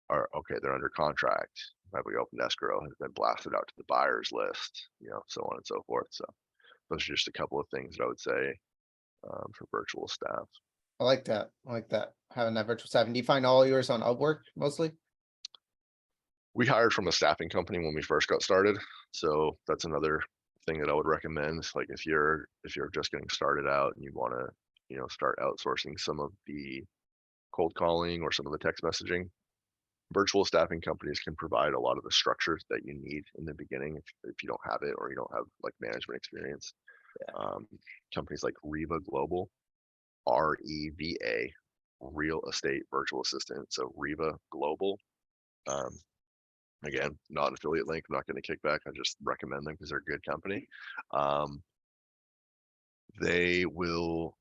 Speaker 2: Are okay, they're under contract. Have we opened escrow? Has been blasted out to the buyers list? So on and so forth. So those are just a couple of things that I would say for virtual staff.
Speaker 1: I like that. I like that. Having that virtual staff. And do you find all yours on Upwork mostly?
Speaker 2: We hired from a staffing company when we first got started, so that's another thing that I would recommend. Like if you're just getting started out and you want to start outsourcing some of the cold calling or some of the text messaging, virtual staffing companies can provide a lot of the structures that you need in the beginning if you don't have it or you don't have like management experience.
Speaker 1: Yeah.
Speaker 2: Um, Companies like Reva Global, REVA, Real Estate Virtual Assistant. So Reva Global. Um, Again, not an affiliate link. I'm not going to kick back. I just recommend them because they're a good company. Um, they will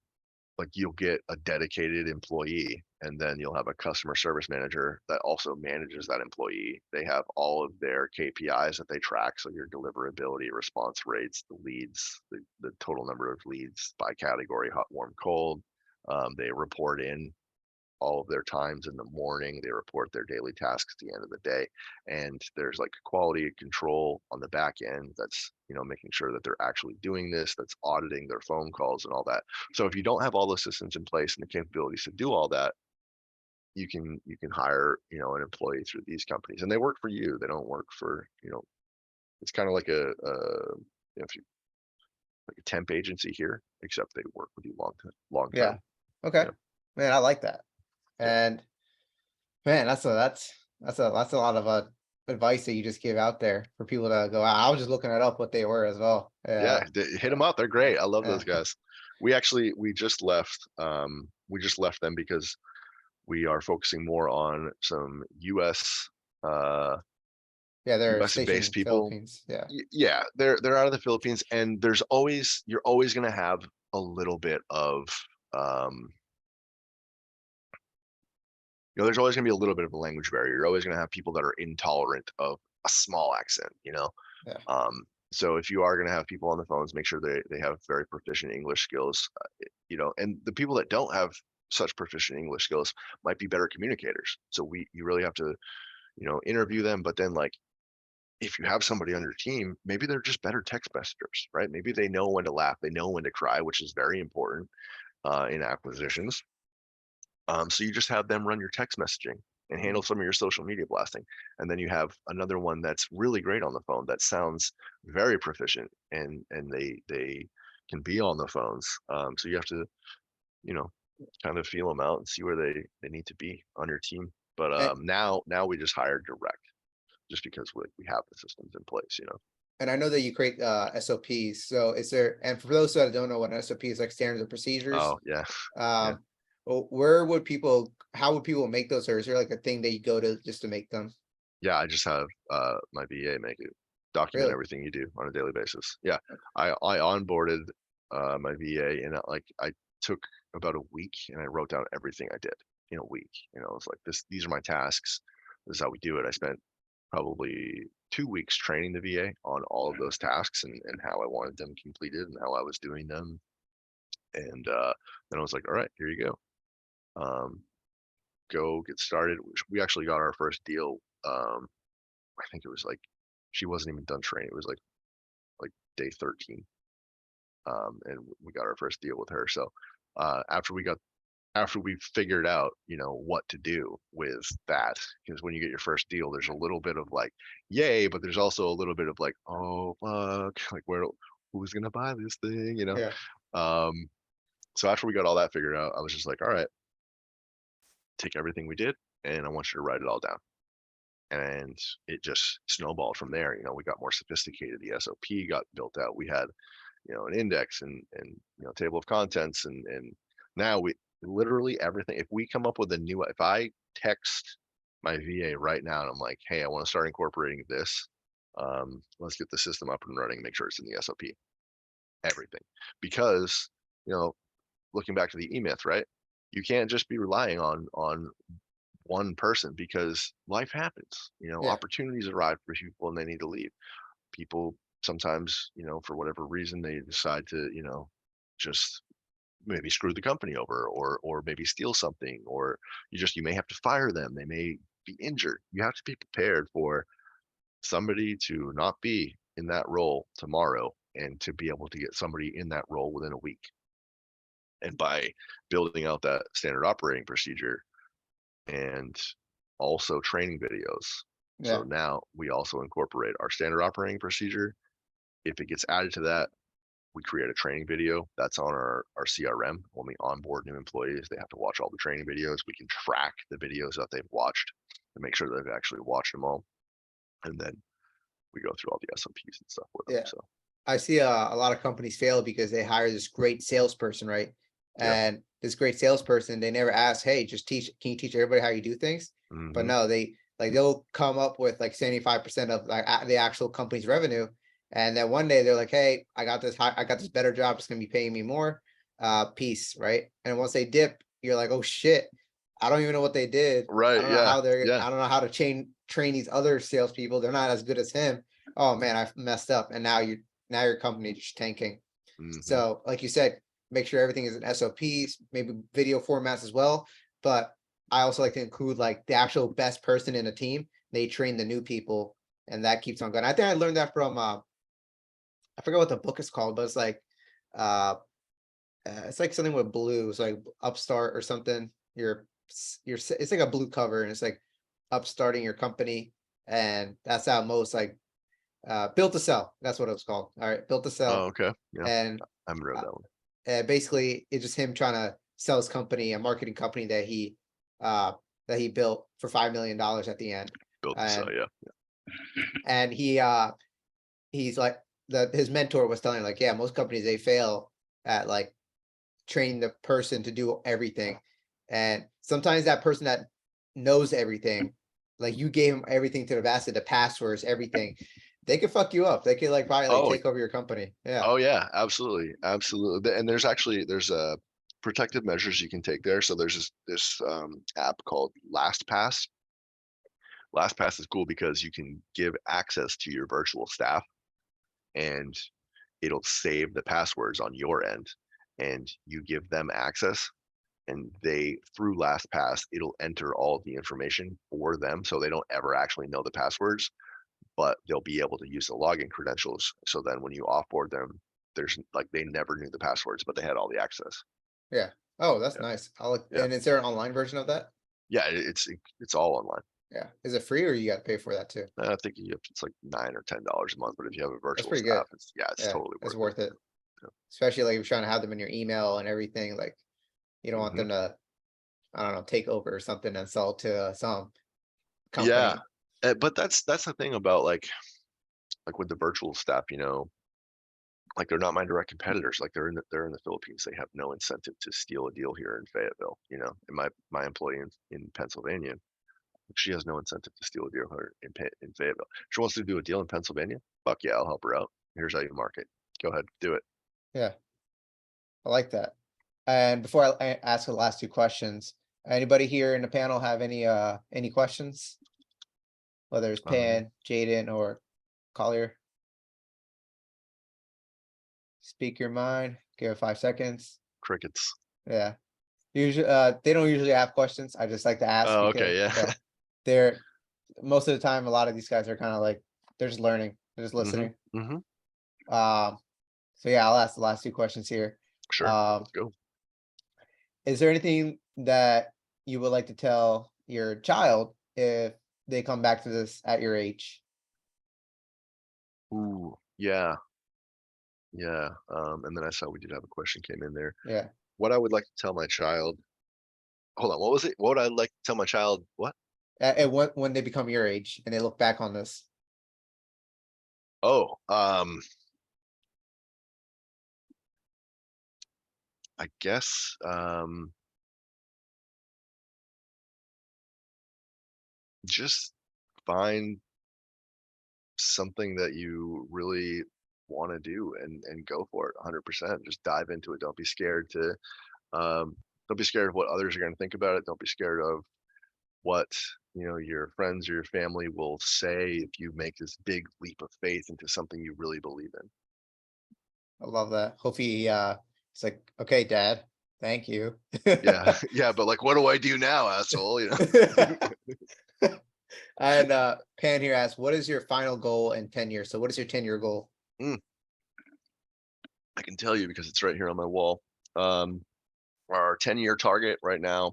Speaker 2: like you'll get a dedicated employee, and then you'll have a customer service manager that also manages that employee. They have all of their KPIs that they track, so your deliverability, response rates, the leads, the total number of leads by category, hot, warm, cold. They report in all of their times in the morning. They report their daily tasks at the end of the day. And there's like quality control on the back end that's, making sure that they're actually doing this, that's auditing their phone calls and all that. So if you don't have all the systems in place and the capabilities to do all that, you can hire, you know, an employee through these companies, and they work for you. They don't work for, you know, it's kind of like you know, if you like a temp agency here, except they work with you long
Speaker 1: Yeah.
Speaker 2: term.
Speaker 1: Okay.
Speaker 2: Yeah,
Speaker 1: Man, I like that.
Speaker 2: yeah,
Speaker 1: And man, that's a lot of advice that you just give out there for people to go out. I was just looking it up what they were as well.
Speaker 2: yeah.
Speaker 1: Yeah.
Speaker 2: Hit them up. They're great. I love
Speaker 1: Yeah.
Speaker 2: those guys. We just left them because we are focusing more on some uh
Speaker 1: Yeah, they're
Speaker 2: US
Speaker 1: stationed
Speaker 2: based
Speaker 1: in
Speaker 2: people.
Speaker 1: Philippines. Yeah.
Speaker 2: Yeah, they're out of the Philippines, and you're always going to have a little bit of um you know, there's always going to be a little bit of a language barrier. You're always going to have people that are intolerant of a small accent, you know.
Speaker 1: Yeah.
Speaker 2: Um, so if you are going to have people on the phones, make sure they have very proficient English skills, you know, and the people that don't have such proficient English skills might be better communicators. So you really have to, you know, interview them. But then like, if you have somebody on your team, maybe they're just better text messengers, right? Maybe they know when to laugh, they know when to cry, which is very important in acquisitions. So you just have them run your text messaging and handle
Speaker 1: Mm.
Speaker 2: some of your social media blasting. And then you have another one that's really great on the phone that sounds very proficient and they can be on the phones. So you have to, you know, kind of feel them out and see where they need to be on your team. But
Speaker 1: And,
Speaker 2: now we just hire direct just because we have the systems in place, you know.
Speaker 1: and I know that you create SOPs. So is there, and for those that don't know what an SOP is, like standards and procedures,
Speaker 2: Oh yeah, yeah.
Speaker 1: um, where would people, how would people make those? Or is there like a thing that you go to just to make them?
Speaker 2: Yeah, I just have, my VA make it, document
Speaker 1: Really?
Speaker 2: everything you do on a daily basis. Yeah, I onboarded, my VA and, I took about a week and I wrote down everything I did in a week. You know, it's like these are my tasks. This is how we do it. I spent probably 2 weeks training the VA on all of those tasks and how I wanted them completed and how I was doing them. And, then I was like, "All right, here you go. Um, go get started." We actually got our first deal, I think it was like she wasn't even done training. It was like day 13, and we got our first deal with her. So uh, after we got after we figured out, you know, what to do with that, because when you get your first deal, there's a little bit of like, yay, but there's also a little bit of like, oh fuck, like who's gonna buy this thing, you know?
Speaker 1: Yeah.
Speaker 2: Um, so after we got all that figured out, I was just like, all right, take everything we did, and I want you to write it all down. And it just snowballed from there. You know, we got more sophisticated. The SOP got built out. We had, you know, an index and you know, table of contents and now we literally everything. If we come up with a new, if I text my VA right now and I'm like, hey, I want to start incorporating this, let's get the system up and running, make sure it's in the SOP, everything. Because, you know, looking back to the E-Myth, right? You can't just be relying on one person because life happens. You know,
Speaker 1: Yeah.
Speaker 2: opportunities arrive for people and they need to leave. People sometimes, you know, for whatever reason, they decide to, you know, just maybe screw the company over or maybe steal something or you may have to fire them. They may be injured. You have to be prepared for somebody to not be in that role tomorrow and to be able to get somebody in that role within a week. And by building out that standard operating procedure, and also training videos. So
Speaker 1: Yeah.
Speaker 2: now we also incorporate our standard operating procedure. If it gets added to that, we create a training video that's on our CRM. When we onboard new employees, they have to watch all the training videos. We can track the videos that they've watched and make sure that they've actually watched them all. And then we go through all the SOPs and stuff with them.
Speaker 1: Yeah.
Speaker 2: So
Speaker 1: I see a lot of companies fail because they hire this great salesperson, right?
Speaker 2: yeah.
Speaker 1: And this great salesperson, they never ask, "Hey, just teach. Can you teach everybody how you do things?" But
Speaker 2: Hmm.
Speaker 1: no, they like they'll come up with like 75% of like the actual company's revenue, and then one day they're like, "Hey, I got this better job. It's gonna be paying me more. Peace, right?" And once they dip, you're like, "Oh shit, I don't even know what they did.
Speaker 2: Right. Yeah. Yeah.
Speaker 1: I don't know how to train these other salespeople. They're not as good as him. Oh man, I messed up." And now your company just tanking.
Speaker 2: Hmm.
Speaker 1: So, like you said, make sure everything is in SOPs, maybe video formats as well. But I also like to include like the actual best person in a team. They train the new people, and that keeps on going. I think I learned that from I forget what the book is called, but it's like something with blue. It's like Upstart or something. Your it's like a blue cover, and it's like upstarting your company, and that's how most like built to sell. That's what it was called. All right, built to
Speaker 2: Oh,
Speaker 1: sell,
Speaker 2: okay. Yeah,
Speaker 1: and
Speaker 2: I haven't read
Speaker 1: uh,
Speaker 2: that one.
Speaker 1: basically it's just him trying to sell his company, a marketing company uh that he built for $5 million at the end,
Speaker 2: Built to sell,
Speaker 1: and
Speaker 2: yeah.
Speaker 1: and he's like his mentor was telling him like, yeah, most companies they fail at like training the person to do everything, and sometimes that person that knows everything, like you gave him everything to the basket, the passwords, everything, they could fuck you up. They could like probably like
Speaker 2: Oh,
Speaker 1: take over your company. Yeah.
Speaker 2: oh yeah, absolutely, absolutely. And there's a protective measures you can take there. So there's this app called LastPass. LastPass is cool because you can give access to your virtual staff, and it'll save the passwords on your end, and you give them access, and they through LastPass, it'll enter all of the information for them, so they don't ever actually know the passwords, but they'll be able to use the login credentials. So then when you offboard them, there's like they never knew the passwords, but they had all the access.
Speaker 1: Yeah. Oh, that's
Speaker 2: Yeah,
Speaker 1: nice. I'll look.
Speaker 2: yeah,
Speaker 1: And is there an online version of that?
Speaker 2: yeah. It's all online.
Speaker 1: Yeah. Is it free or you got to pay for that too?
Speaker 2: I think it's like $9 or $10 a month, but if you have a
Speaker 1: That's
Speaker 2: virtual
Speaker 1: pretty good.
Speaker 2: staff, it's
Speaker 1: Yeah,
Speaker 2: totally
Speaker 1: it's
Speaker 2: worth it.
Speaker 1: worth it.
Speaker 2: Yeah.
Speaker 1: Especially like if you're trying to have them in your email and everything. Like you don't want
Speaker 2: Hmm.
Speaker 1: them to, I don't know, take over or something and sell to some
Speaker 2: Yeah,
Speaker 1: company.
Speaker 2: but that's the thing about like with the virtual staff, like they're not my direct competitors. Like they're in the Philippines. They have no incentive to steal a deal here in Fayetteville. And my employee in Pennsylvania, she has no incentive to steal a deal here in Fayetteville. She wants to do a deal in Pennsylvania. Fuck yeah, I'll help her out. Here's how you market. Go ahead, do it.
Speaker 1: Yeah, I like that. And before I ask the last two questions, anybody here in the panel have any questions? Whether it's
Speaker 2: Um,
Speaker 1: Pan, Jaden, or Collier, speak your mind. Give it 5 seconds.
Speaker 2: Crickets.
Speaker 1: Yeah. Usually, they don't usually have questions. I just like to ask
Speaker 2: Oh,
Speaker 1: because
Speaker 2: okay, yeah.
Speaker 1: yeah, they're most of the time. A lot of these guys are kind of like they're just learning, they're just
Speaker 2: Hmm.
Speaker 1: listening.
Speaker 2: Hmm.
Speaker 1: Um, so yeah, I'll ask the last two questions here.
Speaker 2: Sure.
Speaker 1: Um,
Speaker 2: Let's go.
Speaker 1: is there anything that you would like to tell your child if they come back to this at your age?
Speaker 2: Ooh, yeah, yeah. And then I saw we did have a question came in there.
Speaker 1: Yeah,
Speaker 2: What I would like to tell my child. Hold on, what was it? What would I like to tell my child? What?
Speaker 1: and when they become your age and they look back on this.
Speaker 2: Oh, I guess just find something that you really want to do and go for it 100%. Just dive into it. Um don't be scared of what others are going to think about it. Don't be scared of what your friends or your family will say if you make this big leap of faith into something you really believe in.
Speaker 1: I love that. Hopefully, it's like, okay, Dad, thank you.
Speaker 2: Yeah. Yeah, but like what do I do now, asshole?
Speaker 1: And Pan here asks, what is your final goal in 10 years? So what is your 10-year goal?
Speaker 2: Mm, I can tell you because it's right here on my wall. um our 10-year target right now,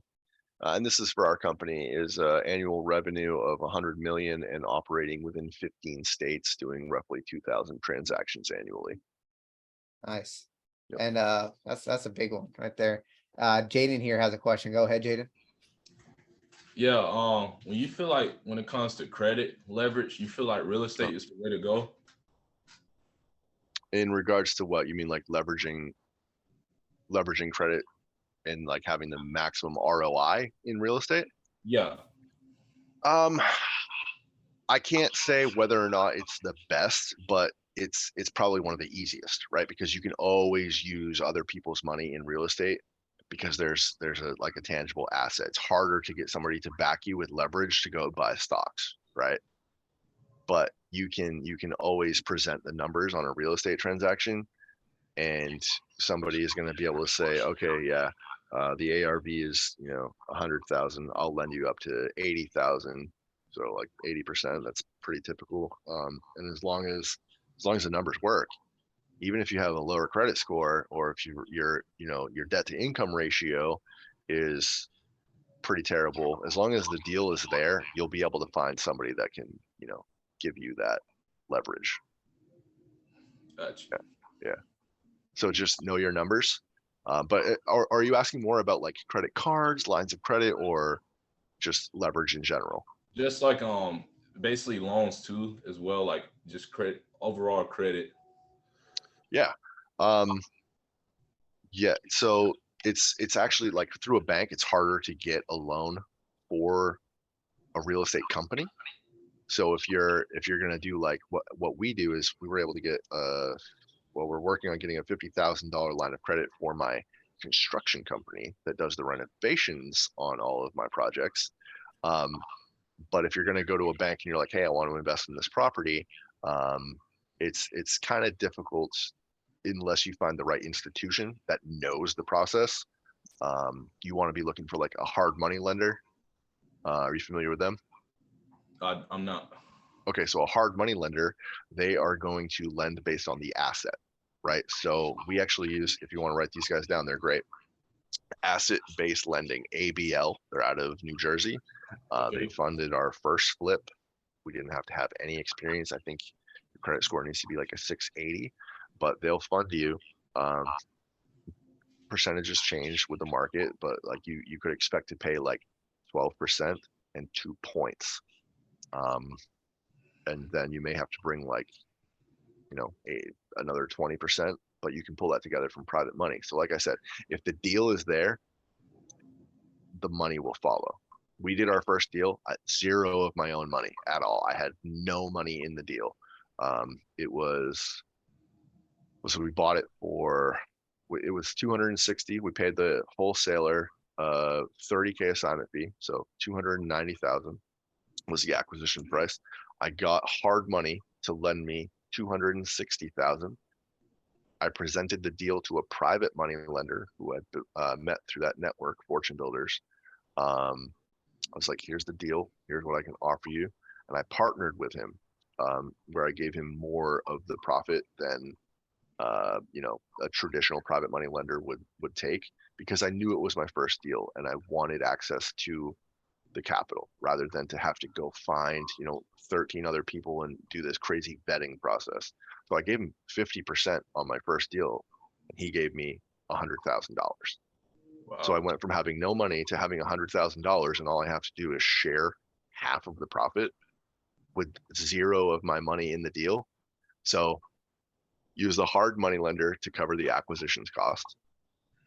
Speaker 2: and this is for our company, is annual revenue of 100 million and operating within 15 states, doing roughly 2,000 transactions annually.
Speaker 1: Nice.
Speaker 2: Yep.
Speaker 1: And that's a big one right there. Jaden here has a question. Go ahead, Jaden.
Speaker 3: Yeah, when you feel like when it comes to credit leverage, you feel like real
Speaker 2: Uh,
Speaker 3: estate is the way to go.
Speaker 2: in regards to what you mean, like leveraging credit and like having the maximum ROI in real estate?
Speaker 3: Yeah.
Speaker 2: Um, I can't say whether or not it's the best, but it's probably one of the easiest, right? Because you can always use other people's money in real estate because there's a like a tangible asset. It's harder to get somebody to back you with leverage to go buy stocks, right? But you can always present the numbers on a real estate transaction, and somebody is going to be able to say, okay, yeah, the ARV is 100,000. I'll lend you up to 80,000. So like 80%, that's pretty typical. And as long as the numbers work, even if you have a lower credit score, or if your debt to income ratio is pretty terrible. As long as the deal is there, you'll be able to find somebody that can, give you that leverage.
Speaker 3: Gotcha.
Speaker 2: Yeah. So just know your numbers. But are you asking more about like credit cards, lines of credit, or just leverage in general?
Speaker 3: Just like basically loans too as well, like just credit, overall credit.
Speaker 2: Yeah. Yeah. So it's actually like through a bank, it's harder to get a loan for a real estate company. So if you're gonna do like what we do is we were able to get well, we're working on getting a $50,000 line of credit for my construction company that does the renovations on all of my projects. But if you're going to go to a bank and you're like, hey, I want to invest in this property, it's kind of difficult unless you find the right institution that knows the process. You want to be looking for like a hard money lender. Are you familiar with them?
Speaker 3: I'm not.
Speaker 2: Okay, so a hard money lender, they are going to lend based on the asset, right? So we actually use, if you want to write these guys down, they're great. Asset-based lending, ABL. They're out of New Jersey. They funded our first flip. We didn't have to have any experience. I think your credit score needs to be like a 680, but they'll fund you. Percentages change with the market, but like you could expect to pay like 12% and 2 points. And then you may have to bring like, another 20%, but you can pull that together from private money. So like I said, if the deal is there, the money will follow. We did our first deal at zero of my own money at all. I had no money in the deal. So we bought it for, it was 260. We paid the wholesaler 30K assignment fee. So 290,000 was the acquisition price. I got hard money to lend me 260,000. I presented the deal to a private money lender who I met through that network, Fortune Builders. I was like, here's the deal. Here's what I can offer you. And I partnered with him, where I gave him more of the profit than, a traditional private money lender would take, because I knew it was my first deal and I wanted access to the capital rather than to have to go find 13 other people and do this crazy vetting process. So I gave him 50% on my first deal and he gave me $100,000.
Speaker 3: Wow.
Speaker 2: So I went from having no money to having $100,000, and all I have to do is share half of the profit with zero of my money in the deal. So use the hard money lender to cover the acquisitions cost,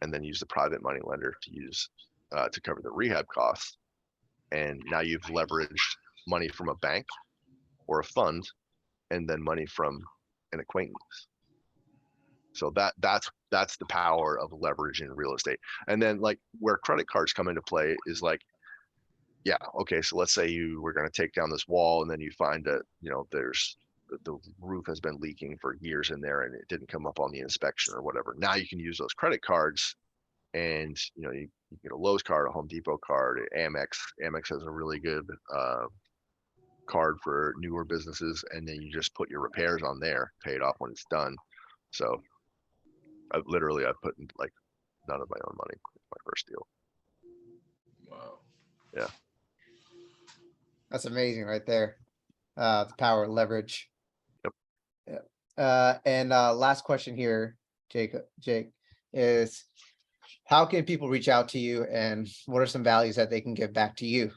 Speaker 2: and then use the private money lender to cover the rehab costs. And now you've leveraged money from a bank or a fund, and then money from an acquaintance. So that's the power of leverage in real estate. And then like where credit cards come into play is like, yeah, okay, so let's say you were going to take down this wall and then you find that, there's the roof has been leaking for years in there and it didn't come up on the inspection or whatever. Now you can use those credit cards and, you get a Lowe's card, a Home Depot card, Amex. Amex has a really good card for newer businesses, and then you just put your repairs on there, pay it off when it's done. So I've put in like none of my own money in my first deal.
Speaker 3: Wow.
Speaker 2: Yeah.
Speaker 1: That's amazing right there. The power of leverage.
Speaker 2: Yep.
Speaker 1: Yeah. And last question here, Jake, is how can people reach out to you and what are some values that they can give back to you?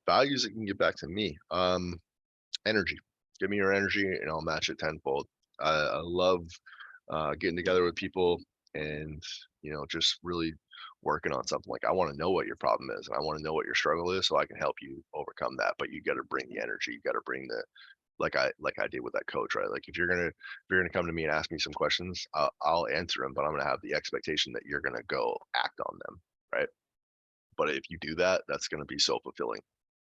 Speaker 2: Values that can give back to me. Energy. Give me your energy and I'll match it tenfold. I love getting together with people and, just really working on something. Like I want to know what your problem is and I want to know what your struggle is so I can help you overcome that. But you got to bring the energy. You got to bring the, like I did with that coach, right? Like if you're gonna come to me and ask me some questions, I'll answer them, but I'm gonna have the expectation that you're gonna go act on them, right? But if you do that, that's gonna be self-fulfilling,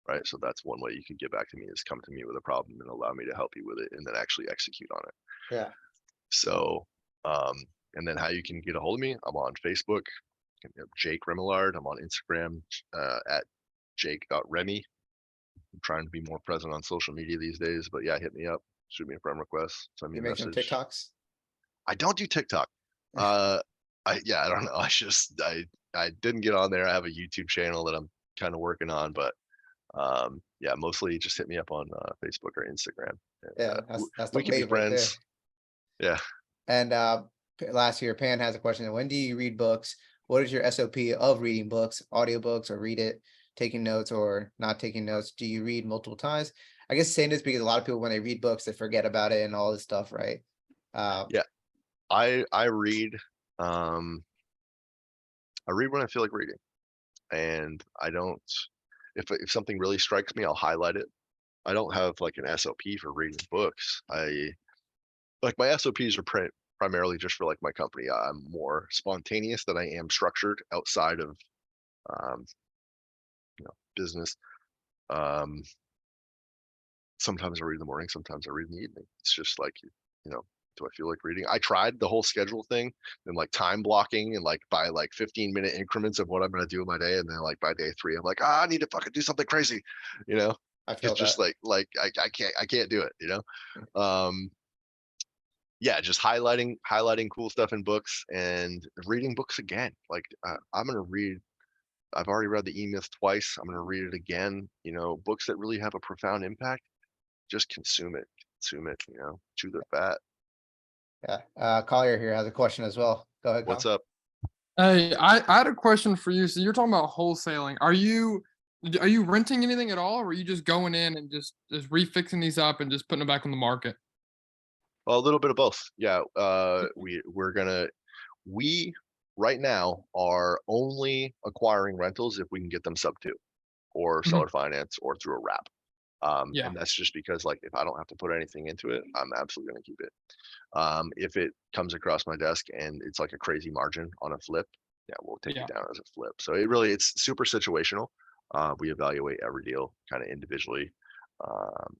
Speaker 2: right? So that's one way you can get back to me is come to me with a problem and allow me to help you with it and then actually execute on it.
Speaker 1: Yeah.
Speaker 2: So, and then how you can get a hold of me, I'm on Facebook, Jake Remillard. I'm on Instagram at jake.remy. I'm trying to be more present on social media these days, but yeah, hit me up, shoot me a friend request, send me
Speaker 1: You
Speaker 2: a
Speaker 1: make some
Speaker 2: message.
Speaker 1: TikToks?
Speaker 2: I don't do TikTok. I don't know. I I didn't get on there. I have a YouTube channel that I'm kind of working on, but yeah, mostly just hit me up on Facebook or Instagram. And,
Speaker 1: Yeah, that's the
Speaker 2: we can be
Speaker 1: wave right there.
Speaker 2: friends. Yeah.
Speaker 1: And last year, Pan has a question. When do you read books? What is your SOP of reading books, audiobooks, or read it, taking notes or not taking notes? Do you read multiple times? I guess saying this because a lot of people, when they read books, they forget about it and all this stuff, right?
Speaker 2: Yeah. I read I read when I feel like reading, and I don't, if something really strikes me, I'll highlight it. I don't have like an SOP for reading books. Like my SOPs are primarily just for like my company. I'm more spontaneous than I am structured outside of um, business. Um, Sometimes I read in the morning, sometimes I read in the evening. It's just like, do I feel like reading? I tried the whole schedule thing and like time blocking and like by like 15-minute increments of what I'm gonna do in my day. And then like by day 3, I'm like, I need to fucking do something crazy, you know?
Speaker 1: I
Speaker 2: It's
Speaker 1: feel
Speaker 2: just
Speaker 1: that.
Speaker 2: I can't do it, you know? Yeah, just highlighting cool stuff in books and reading books again. Like I'm gonna read. I've already read the E-Myth twice. I'm gonna read it again. Books that really have a profound impact. Just consume it, chew the fat.
Speaker 1: Yeah. Collier here has a question as well. Go ahead,
Speaker 2: What's
Speaker 1: Collier.
Speaker 2: up?
Speaker 4: Hey, I had a question for you. So you're talking about wholesaling. Are you renting anything at all, or are you just going in and just refixing these up and just putting them back on the market?
Speaker 2: Well, a little bit of both. Yeah, we right now are only acquiring rentals if we can get them sub 2 or
Speaker 4: Mhm.
Speaker 2: seller finance or through a wrap.
Speaker 4: Yeah.
Speaker 2: And that's just because like if I don't have to put anything into it, I'm absolutely gonna keep it. If it comes across my desk and it's like a crazy margin on a flip, yeah, we'll take it
Speaker 4: Yeah.
Speaker 2: down as a flip. So it's super situational. We evaluate every deal kind of individually.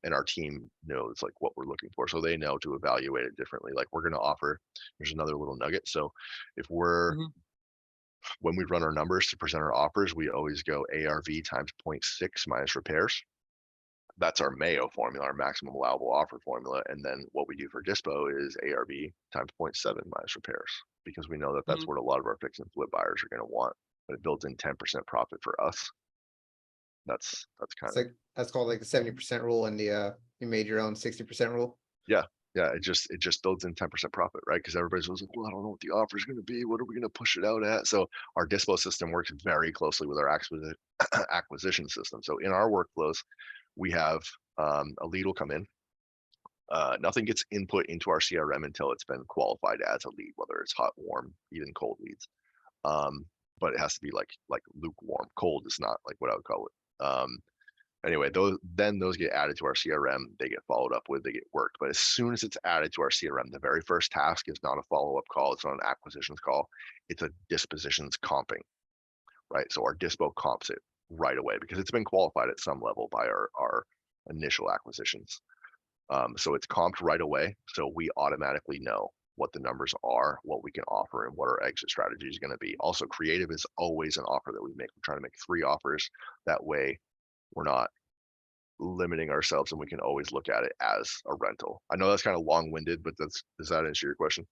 Speaker 2: And our team knows like what we're looking for. So they know to evaluate it differently. Like we're going to offer, there's another little nugget. So if
Speaker 4: Mhm.
Speaker 2: when we run our numbers to present our offers, we always go ARV times 0.6 minus repairs. That's our Mayo formula, our maximum allowable offer formula. And then what we do for dispo is ARV times 0.7 minus repairs, because we know that that's
Speaker 4: Mhm.
Speaker 2: what a lot of our fix and flip buyers are going to want. But it builds in 10% profit for us. That's kind
Speaker 1: It's
Speaker 2: of,
Speaker 1: like that's called like the 70% rule and the you made your own 60% rule.
Speaker 2: yeah. It just builds in 10% profit, right? Because everybody's like, well, I don't know what the offer is going to be. What are we going to push it out at? So our dispo system works very closely with our acquisition system. So in our workflows, we have a lead will come in. Nothing gets input into our CRM until it's been qualified as a lead, whether it's hot, warm, even cold leads. But it has to be like lukewarm. Cold is not like what I would call it. Anyway, those get added to our CRM. They get followed up with. They get worked. But as soon as it's added to our CRM, the very first task is not a follow-up call. It's not an acquisitions call. It's a dispositions comping, right? So our dispo comps it right away because it's been qualified at some level by our initial acquisitions. So it's comped right away. So we automatically know what the numbers are, what we can offer, and what our exit strategy is going to be. Also, creative is always an offer that we make. We're trying to make 3 offers. That way, we're not limiting ourselves and we can always look at it as a rental. I know that's kind of long-winded, but does that answer your question?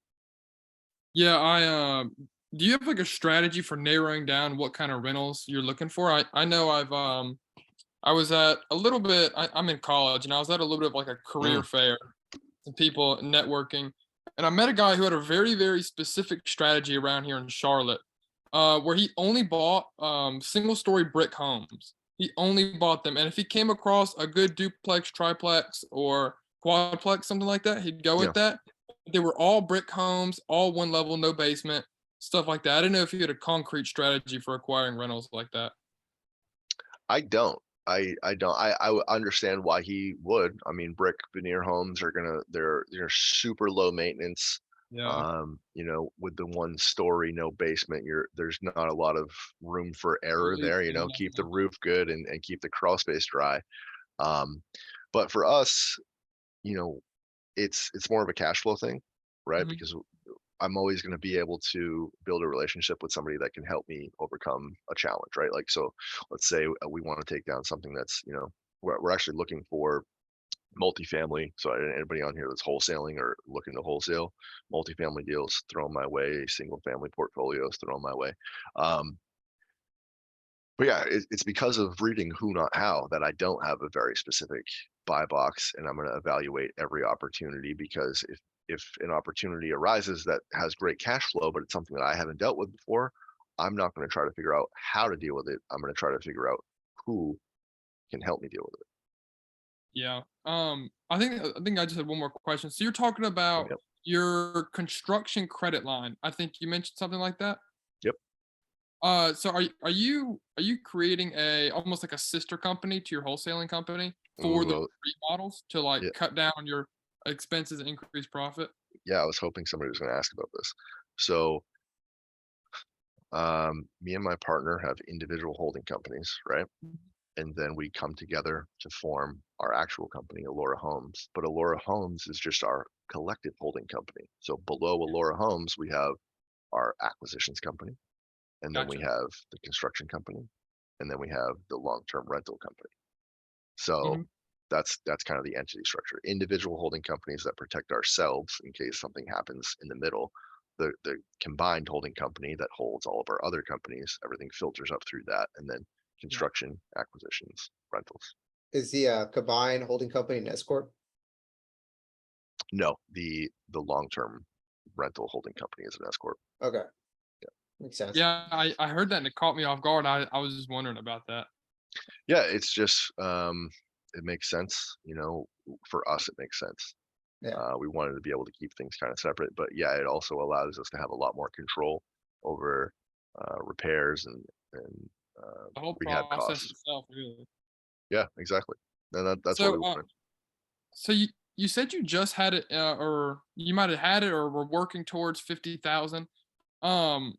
Speaker 4: Yeah. Do you have like a strategy for narrowing down what kind of rentals you're looking for? I know I was at a little bit. I'm in college, and I was at a little bit of like a career
Speaker 2: Mm,
Speaker 4: fair, and people networking, and I met a guy who had a very, very specific strategy around here in Charlotte, where he only bought single story brick homes. He only bought them, and if he came across a good duplex, triplex, or quadplex, something like that, he'd go
Speaker 2: yeah,
Speaker 4: with that. They were all brick homes, all one level, no basement, stuff like that. I didn't know if you had a concrete strategy for acquiring rentals like that.
Speaker 2: I don't. I don't. I would understand why he would. I mean, brick veneer homes are they're super low maintenance.
Speaker 4: Yeah.
Speaker 2: With the 1 story, no basement, there's not a lot of room for error there.
Speaker 4: Leaks and
Speaker 2: Keep the
Speaker 4: nothing.
Speaker 2: roof good and keep the crawl space dry. Um, but for us, you know, it's more of a cash flow thing, right?
Speaker 4: Mhm.
Speaker 2: Because I'm always going to be able to build a relationship with somebody that can help me overcome a challenge, right? Like, so let's say we want to take down something that's, we're actually looking for multifamily. So anybody on here that's wholesaling or looking to wholesale multifamily deals, throw 'em my way. Single family portfolios, throw 'em my way. But yeah, it's because of reading Who Not How that I don't have a very specific buy box, and I'm going to evaluate every opportunity, because if an opportunity arises that has great cash flow, but it's something that I haven't dealt with before, I'm not going to try to figure out how to deal with it. I'm going to try to figure out who can help me deal with it.
Speaker 4: Yeah. I think I just had one more question. So you're talking about
Speaker 2: Yep.
Speaker 4: your construction credit line. I think you mentioned something like that.
Speaker 2: Yep.
Speaker 4: So are you creating a almost like a sister company to your wholesaling company for the
Speaker 2: Ooh,
Speaker 4: remodels to like
Speaker 2: yeah,
Speaker 4: cut down on your expenses and increase profit?
Speaker 2: yeah, I was hoping somebody was going to ask about this. So, me and my partner have individual holding companies, right? And then we come together to form our actual company, Allura Homes. But Allura Homes is just our collective holding company. So below Allura Homes, we have our acquisitions company, and then we
Speaker 4: Gotcha.
Speaker 2: have the construction company, and then we have the long-term rental company. So
Speaker 4: Mhm.
Speaker 2: that's kind of the entity structure. Individual holding companies that protect ourselves in case something happens in the middle. The combined holding company that holds all of our other companies, everything filters up through that, and then
Speaker 4: Yeah.
Speaker 2: construction, acquisitions, rentals.
Speaker 1: Is the combined holding company an S corp?
Speaker 2: No, the long-term rental holding company is an S corp.
Speaker 1: Okay, makes sense.
Speaker 4: Yeah, I heard that and it caught me off guard. I was just wondering about that.
Speaker 2: Yeah, it's just it makes sense, for us it makes sense.
Speaker 1: Yeah.
Speaker 2: We wanted to be able to keep things kind of separate, but yeah, it also allows us to have a lot more control over repairs and
Speaker 4: The whole
Speaker 2: rehab
Speaker 4: process
Speaker 2: costs.
Speaker 4: itself, really.
Speaker 2: Yeah, exactly. And that's what
Speaker 4: So
Speaker 2: we wanted.
Speaker 4: so you said you just had it, or you might have had it, or were working towards 50,000. Um,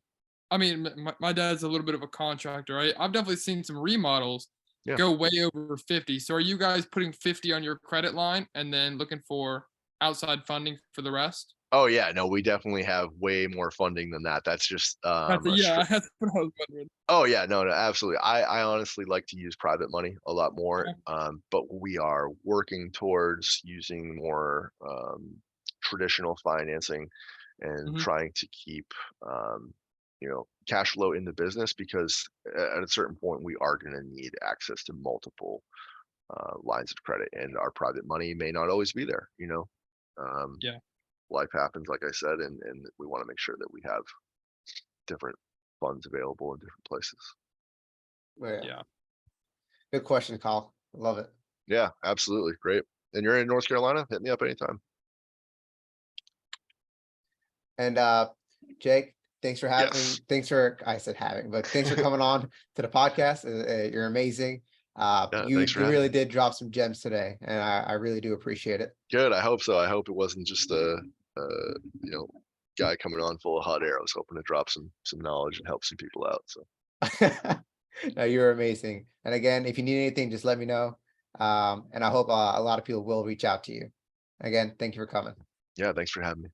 Speaker 4: I mean, my dad's a little bit of a contractor. I've definitely seen some remodels
Speaker 2: Yeah.
Speaker 4: go way over 50. So are you guys putting 50 on your credit line and then looking for outside funding for the rest?
Speaker 2: Oh yeah, no, we definitely have way more funding than that. That's just
Speaker 4: Yeah, that's what I was wondering.
Speaker 2: Oh yeah, no, absolutely. I honestly like to use private money a lot more,
Speaker 4: Okay.
Speaker 2: but we are working towards using more traditional financing and
Speaker 4: Mhm.
Speaker 2: trying to keep cash flow in the business, because at a certain point we are going to need access to multiple lines of credit, and our private money may not always be there. Um,
Speaker 4: Yeah.
Speaker 2: Life happens, like I said, and we want to make sure that we have different funds available in different places.
Speaker 1: Oh, yeah.
Speaker 4: Yeah.
Speaker 1: Good question, Kyle. Love it.
Speaker 2: Yeah, absolutely. Great. And you're in North Carolina? Hit me up anytime.
Speaker 1: And Jake, thanks for
Speaker 2: Yes.
Speaker 1: I said having, but thanks for coming on to the podcast. You're amazing.
Speaker 2: Yeah,
Speaker 1: You
Speaker 2: thanks for
Speaker 1: you
Speaker 2: having
Speaker 1: really
Speaker 2: me.
Speaker 1: did drop some gems today, and I really do appreciate it.
Speaker 2: Good. I hope so. I hope it wasn't just a you know guy coming on full of hot air. I was hoping to drop some knowledge and help some people out. So
Speaker 1: No, you're amazing. And again, if you need anything, just let me know. And I hope a lot of people will reach out to you. Again, thank you for coming.
Speaker 2: yeah, thanks for having me.